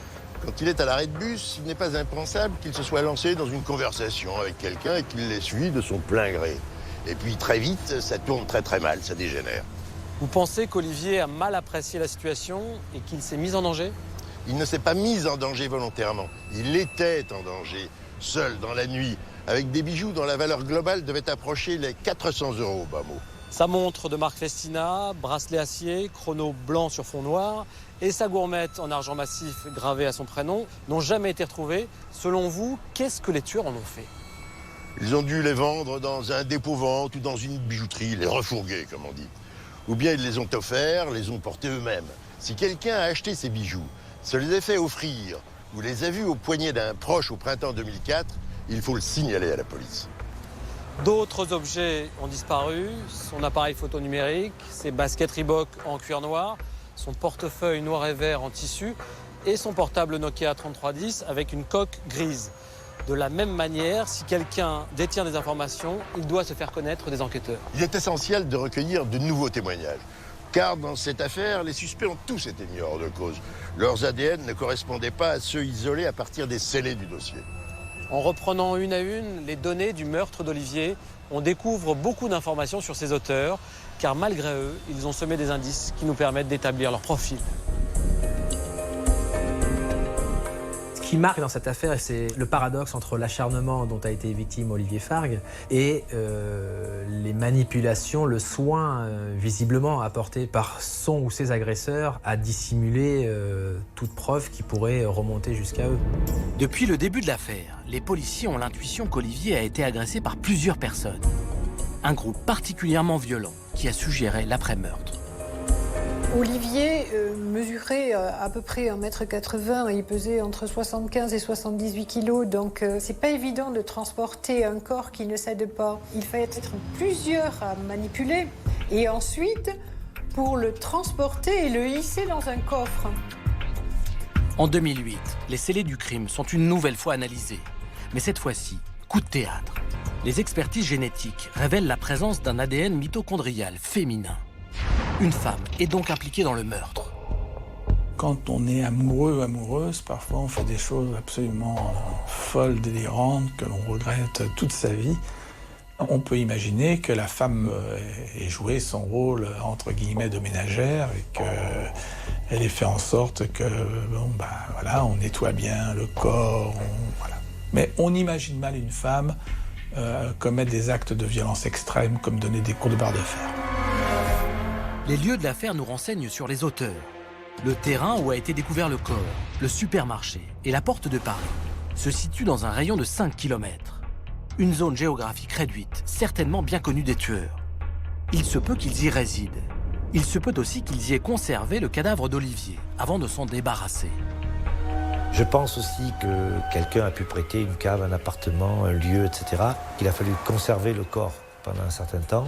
Quand il est à l'arrêt de bus, il n'est pas impensable qu'il se soit lancé dans une conversation avec quelqu'un et qu'il l'ait suivi de son plein gré. Et puis très vite, ça tourne très mal, ça dégénère. Vous pensez qu'Olivier a mal apprécié la situation et qu'il s'est mis en danger? Il ne s'est pas mis en danger volontairement. Il était en danger, seul, dans la nuit, avec des bijoux dont la valeur globale devait approcher les 400 € au bas mot. Sa montre de marque Festina, bracelet acier, chrono blanc sur fond noir et sa gourmette en argent massif gravée à son prénom n'ont jamais été retrouvés. Selon vous, qu'est-ce que les tueurs en ont fait? Ils ont dû les vendre dans un dépôt-vente ou dans une bijouterie, les refourguer, comme on dit. Ou bien ils les ont offerts, les ont portés eux-mêmes. Si quelqu'un a acheté ces bijoux, se les a fait offrir ou les a vus au poignet d'un proche au printemps 2004, il faut le signaler à la police. D'autres objets ont disparu, son appareil photo numérique, ses baskets Reebok en cuir noir, son portefeuille noir et vert en tissu et son portable Nokia 3310 avec une coque grise. De la même manière, si quelqu'un détient des informations, il doit se faire connaître des enquêteurs. Il est essentiel de recueillir de nouveaux témoignages. Car dans cette affaire, les suspects ont tous été mis hors de cause. Leurs ADN ne correspondaient pas à ceux isolés à partir des scellés du dossier. En reprenant une à une les données du meurtre d'Olivier, on découvre beaucoup d'informations sur ses auteurs, car malgré eux, ils ont semé des indices qui nous permettent d'établir leur profil. Ce qui marque dans cette affaire, c'est le paradoxe entre l'acharnement dont a été victime Olivier Fargue et les manipulations, le soin visiblement apporté par son ou ses agresseurs à dissimuler toute preuve qui pourrait remonter jusqu'à eux. Depuis le début de l'affaire, les policiers ont l'intuition qu'Olivier a été agressé par plusieurs personnes. Un groupe particulièrement violent qui a suggéré l'après-meurtre. Olivier mesurait à peu près 1,80 m, il pesait entre 75 et 78 kg, donc c'est pas évident de transporter un corps qui ne cède pas. Il fallait être plusieurs à manipuler et ensuite pour le transporter et le hisser dans un coffre. En 2008, les scellés du crime sont une nouvelle fois analysés. Mais cette fois-ci, coup de théâtre. Les expertises génétiques révèlent la présence d'un ADN mitochondrial féminin. Une femme est donc impliquée dans le meurtre. Quand on est amoureux, amoureuse, parfois on fait des choses absolument folles, délirantes, que l'on regrette toute sa vie. On peut imaginer que la femme ait joué son rôle, entre guillemets, de ménagère et qu'elle ait fait en sorte que, voilà, on nettoie bien le corps, voilà. Mais on imagine mal une femme commettre des actes de violence extrême, comme donner des coups de barre de fer. Les lieux de l'affaire nous renseignent sur les auteurs. Le terrain où a été découvert le corps, le supermarché et la porte de Paris se situent dans un rayon de 5 km. Une zone géographique réduite, certainement bien connue des tueurs. Il se peut qu'ils y résident. Il se peut aussi qu'ils y aient conservé le cadavre d'Olivier avant de s'en débarrasser. Je pense aussi que quelqu'un a pu prêter une cave, un appartement, un lieu, etc. Il a fallu conserver le corps pendant un certain temps.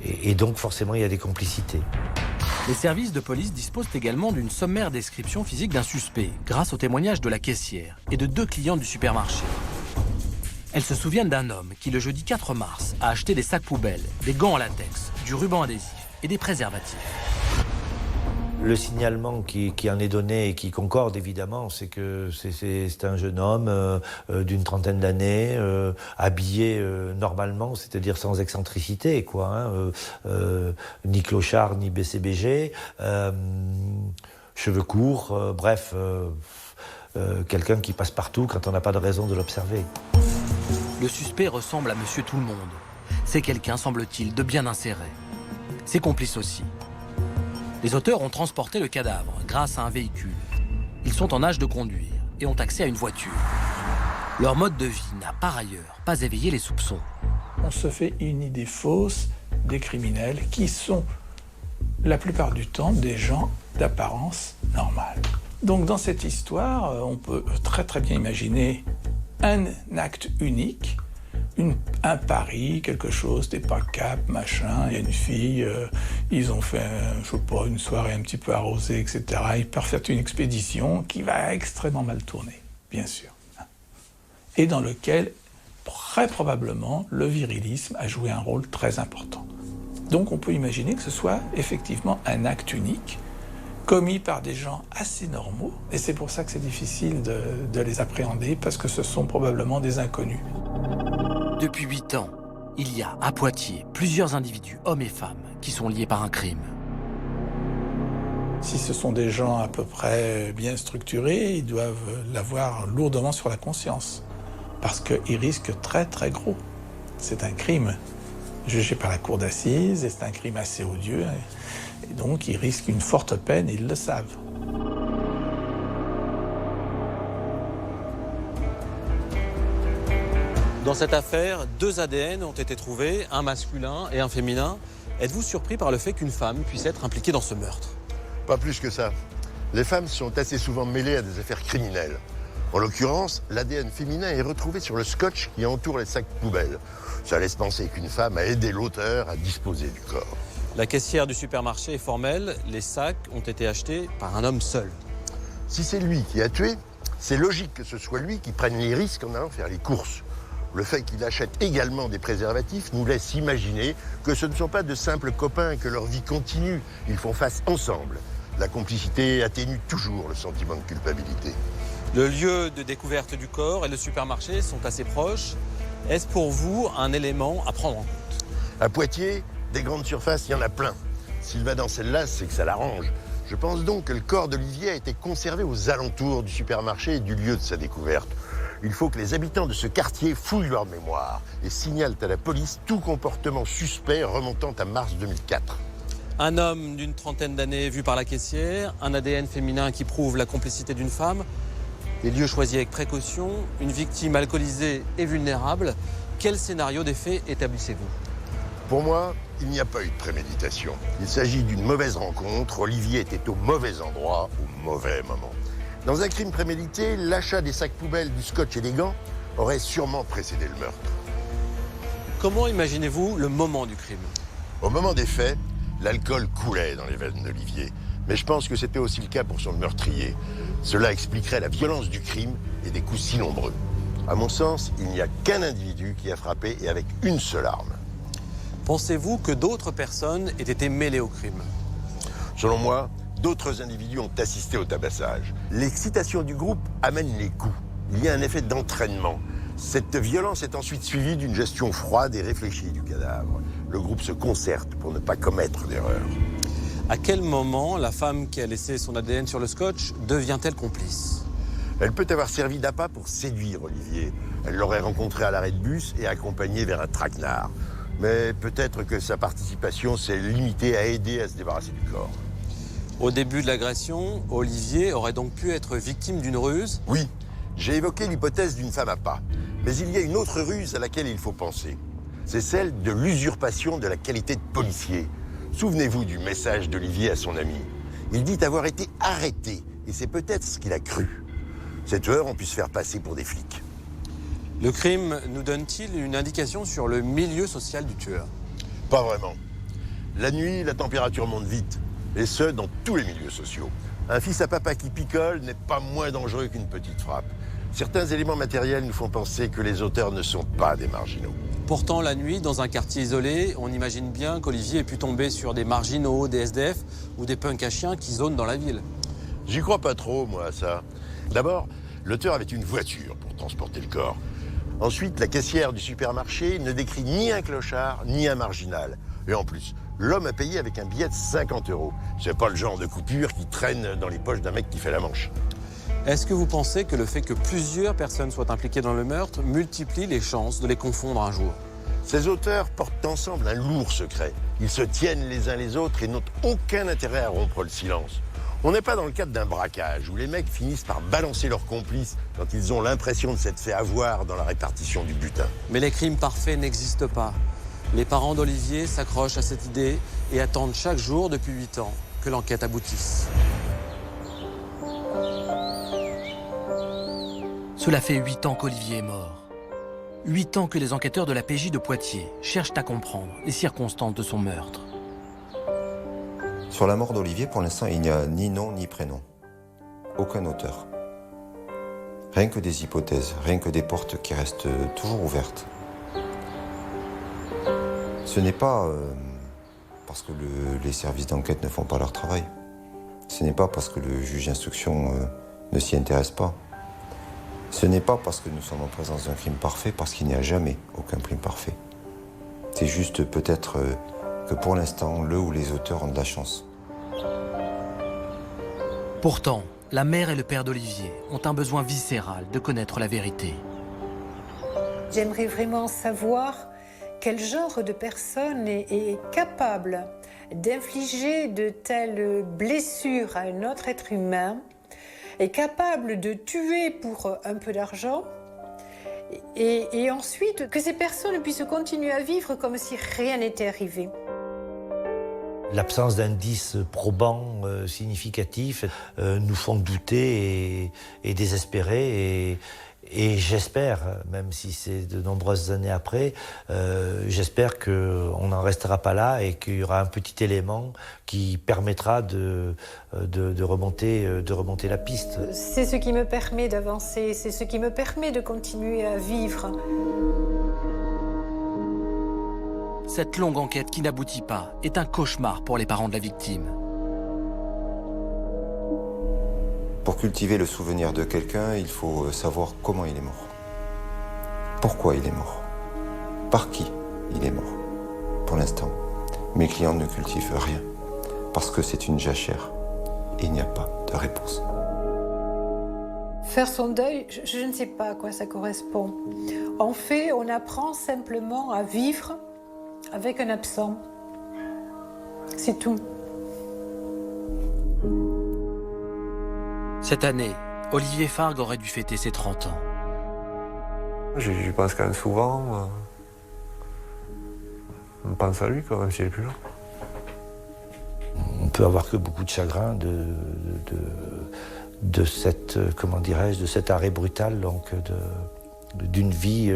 Et donc, forcément, il y a des complicités. Les services de police disposent également d'une sommaire description physique d'un suspect, grâce au témoignage de la caissière et de 2 clients du supermarché. Elles se souviennent d'un homme qui, le jeudi 4 mars, a acheté des sacs poubelles, des gants en latex, du ruban adhésif et des préservatifs. Le signalement qui en est donné et qui concorde évidemment, c'est que c'est un jeune homme d'une trentaine d'années, habillé normalement, c'est-à-dire sans excentricité, quoi, ni clochard, ni BCBG, cheveux courts, bref, quelqu'un qui passe partout quand on n'a pas de raison de l'observer. Le suspect ressemble à Monsieur Tout-le-Monde. C'est quelqu'un, semble-t-il, de bien inséré. Ses complices aussi. Les auteurs ont transporté le cadavre grâce à un véhicule. Ils sont en âge de conduire et ont accès à une voiture. Leur mode de vie n'a par ailleurs pas éveillé les soupçons. On se fait une idée fausse des criminels qui sont la plupart du temps des gens d'apparence normale. Donc dans cette histoire, on peut très très bien imaginer un acte unique, un pari, quelque chose, des pas cap, machin, il y a une fille, ils ont fait, je sais pas, une soirée un petit peu arrosée, etc. Ils peuvent faire une expédition qui va extrêmement mal tourner, bien sûr. Et dans lequel, très probablement, le virilisme a joué un rôle très important. Donc on peut imaginer que ce soit effectivement un acte unique, commis par des gens assez normaux, et c'est pour ça que c'est difficile de les appréhender, parce que ce sont probablement des inconnus. Depuis 8 ans, il y a à Poitiers plusieurs individus, hommes et femmes, qui sont liés par un crime. Si ce sont des gens à peu près bien structurés, ils doivent l'avoir lourdement sur la conscience, parce qu'ils risquent très très gros. C'est un crime jugé par la cour d'assises, et c'est un crime assez odieux, et donc ils risquent une forte peine, et ils le savent. Dans cette affaire, 2 ADN ont été trouvés, un masculin et un féminin. Êtes-vous surpris par le fait qu'une femme puisse être impliquée dans ce meurtre? Pas plus que ça. Les femmes sont assez souvent mêlées à des affaires criminelles. En l'occurrence, l'ADN féminin est retrouvé sur le scotch qui entoure les sacs poubelles. Ça laisse penser qu'une femme a aidé l'auteur à disposer du corps. La caissière du supermarché est formelle, les sacs ont été achetés par un homme seul. Si c'est lui qui a tué, c'est logique que ce soit lui qui prenne les risques en allant faire les courses. Le fait qu'il achète également des préservatifs nous laisse imaginer que ce ne sont pas de simples copains et que leur vie continue. Ils font face ensemble. La complicité atténue toujours le sentiment de culpabilité. Le lieu de découverte du corps et le supermarché sont assez proches. Est-ce pour vous un élément à prendre en compte? À Poitiers, des grandes surfaces, il y en a plein. S'il va dans celle-là, c'est que ça l'arrange. Je pense donc que le corps d'Olivier a été conservé aux alentours du supermarché et du lieu de sa découverte. Il faut que les habitants de ce quartier fouillent leur mémoire et signalent à la police tout comportement suspect remontant à mars 2004. Un homme d'une trentaine d'années vu par la caissière, un ADN féminin qui prouve la complicité d'une femme, des lieux choisis avec précaution, une victime alcoolisée et vulnérable. Quel scénario des faits établissez-vous? Pour moi, il n'y a pas eu de préméditation. Il s'agit d'une mauvaise rencontre. Olivier était au mauvais endroit, au mauvais moment. Dans un crime prémédité, l'achat des sacs poubelles, du scotch et des gants aurait sûrement précédé le meurtre. Comment imaginez-vous le moment du crime? Au moment des faits, l'alcool coulait dans les veines d'Olivier. Mais je pense que c'était aussi le cas pour son meurtrier. Cela expliquerait la violence du crime et des coups si nombreux. À mon sens, il n'y a qu'un individu qui a frappé et avec une seule arme. Pensez-vous que d'autres personnes aient été mêlées au crime? Selon moi, d'autres individus ont assisté au tabassage. L'excitation du groupe amène les coups. Il y a un effet d'entraînement. Cette violence est ensuite suivie d'une gestion froide et réfléchie du cadavre. Le groupe se concerte pour ne pas commettre d'erreur. À quel moment la femme qui a laissé son ADN sur le scotch devient-elle complice? Elle peut avoir servi d'appât pour séduire Olivier. Elle l'aurait rencontré à l'arrêt de bus et accompagné vers un traquenard. Mais peut-être que sa participation s'est limitée à aider à se débarrasser du corps. Au début de l'agression, Olivier aurait donc pu être victime d'une ruse? Oui, j'ai évoqué l'hypothèse d'une femme à pas. Mais il y a une autre ruse à laquelle il faut penser. C'est celle de l'usurpation de la qualité de policier. Souvenez-vous du message d'Olivier à son ami. Il dit avoir été arrêté, et c'est peut-être ce qu'il a cru. Ces tueurs ont pu se faire passer pour des flics. Le crime nous donne-t-il une indication sur le milieu social du tueur? Pas vraiment. La nuit, la température monte vite, et ce, dans tous les milieux sociaux. Un fils à papa qui picole n'est pas moins dangereux qu'une petite frappe. Certains éléments matériels nous font penser que les auteurs ne sont pas des marginaux. Pourtant, la nuit, dans un quartier isolé, on imagine bien qu'Olivier ait pu tomber sur des marginaux, des SDF ou des punks à chiens qui zonent dans la ville. J'y crois pas trop, moi, à ça. D'abord, l'auteur avait une voiture pour transporter le corps. Ensuite, la caissière du supermarché ne décrit ni un clochard, ni un marginal. Et en plus, l'homme a payé avec un billet de 50 €. C'est pas le genre de coupure qui traîne dans les poches d'un mec qui fait la manche. Est-ce que vous pensez que le fait que plusieurs personnes soient impliquées dans le meurtre multiplie les chances de les confondre un jour? Ces auteurs portent ensemble un lourd secret. Ils se tiennent les uns les autres et n'ont aucun intérêt à rompre le silence. On n'est pas dans le cadre d'un braquage où les mecs finissent par balancer leurs complices quand ils ont l'impression de s'être fait avoir dans la répartition du butin. Mais les crimes parfaits n'existent pas. Les parents d'Olivier s'accrochent à cette idée et attendent chaque jour depuis 8 ans que l'enquête aboutisse. Cela fait 8 ans qu'Olivier est mort. 8 ans que les enquêteurs de la PJ de Poitiers cherchent à comprendre les circonstances de son meurtre. Sur la mort d'Olivier, pour l'instant, il n'y a ni nom ni prénom. Aucun auteur. Rien que des hypothèses, rien que des portes qui restent toujours ouvertes. Ce n'est pas parce que les services d'enquête ne font pas leur travail. Ce n'est pas parce que le juge d'instruction ne s'y intéresse pas. Ce n'est pas parce que nous sommes en présence d'un crime parfait, parce qu'il n'y a jamais aucun crime parfait. C'est juste peut-être que pour l'instant, le ou les auteurs ont de la chance. Pourtant, la mère et le père d'Olivier ont un besoin viscéral de connaître la vérité. J'aimerais vraiment savoir quel genre de personne est capable d'infliger de telles blessures à un autre être humain, est capable de tuer pour un peu d'argent Et ensuite, que ces personnes puissent continuer à vivre comme si rien n'était arrivé. L'absence d'indices probants, significatifs, nous font douter et désespérer. Et j'espère, même si c'est de nombreuses années après, j'espère qu'on n'en restera pas là et qu'il y aura un petit élément qui permettra de remonter la piste. C'est ce qui me permet d'avancer, c'est ce qui me permet de continuer à vivre. Cette longue enquête qui n'aboutit pas est un cauchemar pour les parents de la victime. Pour cultiver le souvenir de quelqu'un, il faut savoir comment il est mort. Pourquoi il est mort. Par qui il est mort. Pour l'instant, mes clients ne cultivent rien. Parce que c'est une jachère. Et il n'y a pas de réponse. Faire son deuil, je ne sais pas à quoi ça correspond. En fait, on apprend simplement à vivre avec un absent. C'est tout. Cette année, Olivier Fargue aurait dû fêter ses 30 ans. J'y pense quand même souvent. On pense à lui quand même s'il est plus là. On peut avoir que beaucoup de chagrin de cette, comment dirais-je, de cet arrêt brutal, donc d'une vie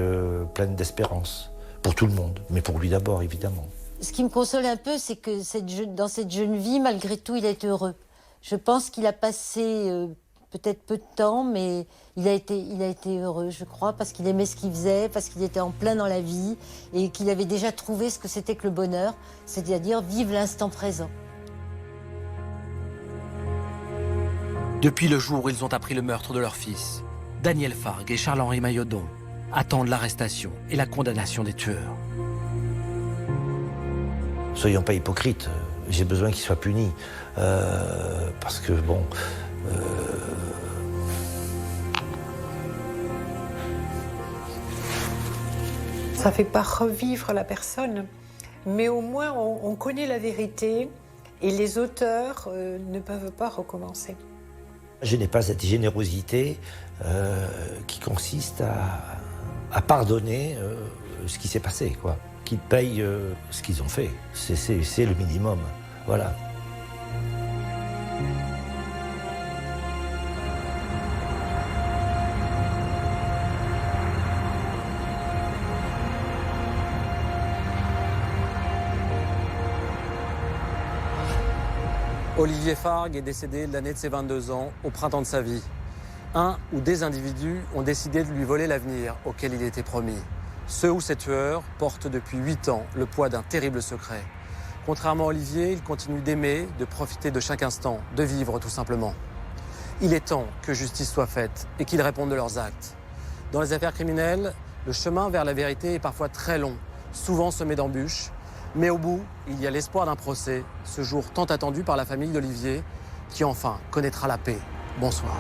pleine d'espérance. Pour tout le monde, mais pour lui d'abord, évidemment. Ce qui me console un peu, c'est que dans cette jeune vie, malgré tout, il a été heureux. Je pense qu'il a passé peut-être peu de temps, mais il a été heureux, je crois, parce qu'il aimait ce qu'il faisait, parce qu'il était en plein dans la vie, et qu'il avait déjà trouvé ce que c'était que le bonheur, c'est-à-dire vivre l'instant présent. Depuis le jour où ils ont appris le meurtre de leur fils, Daniel Fargue et Charles-Henri Mailhodon attendent l'arrestation et la condamnation des tueurs. Soyons pas hypocrites, j'ai besoin qu'il soit puni. Parce que, bon... Ça ne fait pas revivre la personne, mais au moins on connaît la vérité et les auteurs ne peuvent pas recommencer. Je n'ai pas cette générosité qui consiste à pardonner ce qui s'est passé, quoi. Qu'ils payent ce qu'ils ont fait. C'est le minimum. Voilà. Olivier Fargue est décédé l'année de ses 22 ans, au printemps de sa vie. Un ou des individus ont décidé de lui voler l'avenir auquel il était promis. Ceux ou ces tueurs portent depuis 8 ans le poids d'un terrible secret. Contrairement à Olivier, ils continuent d'aimer, de profiter de chaque instant, de vivre tout simplement. Il est temps que justice soit faite et qu'ils répondent de leurs actes. Dans les affaires criminelles, le chemin vers la vérité est parfois très long, souvent semé d'embûches. Mais au bout, il y a l'espoir d'un procès, ce jour tant attendu par la famille d'Olivier, qui enfin connaîtra la paix. Bonsoir.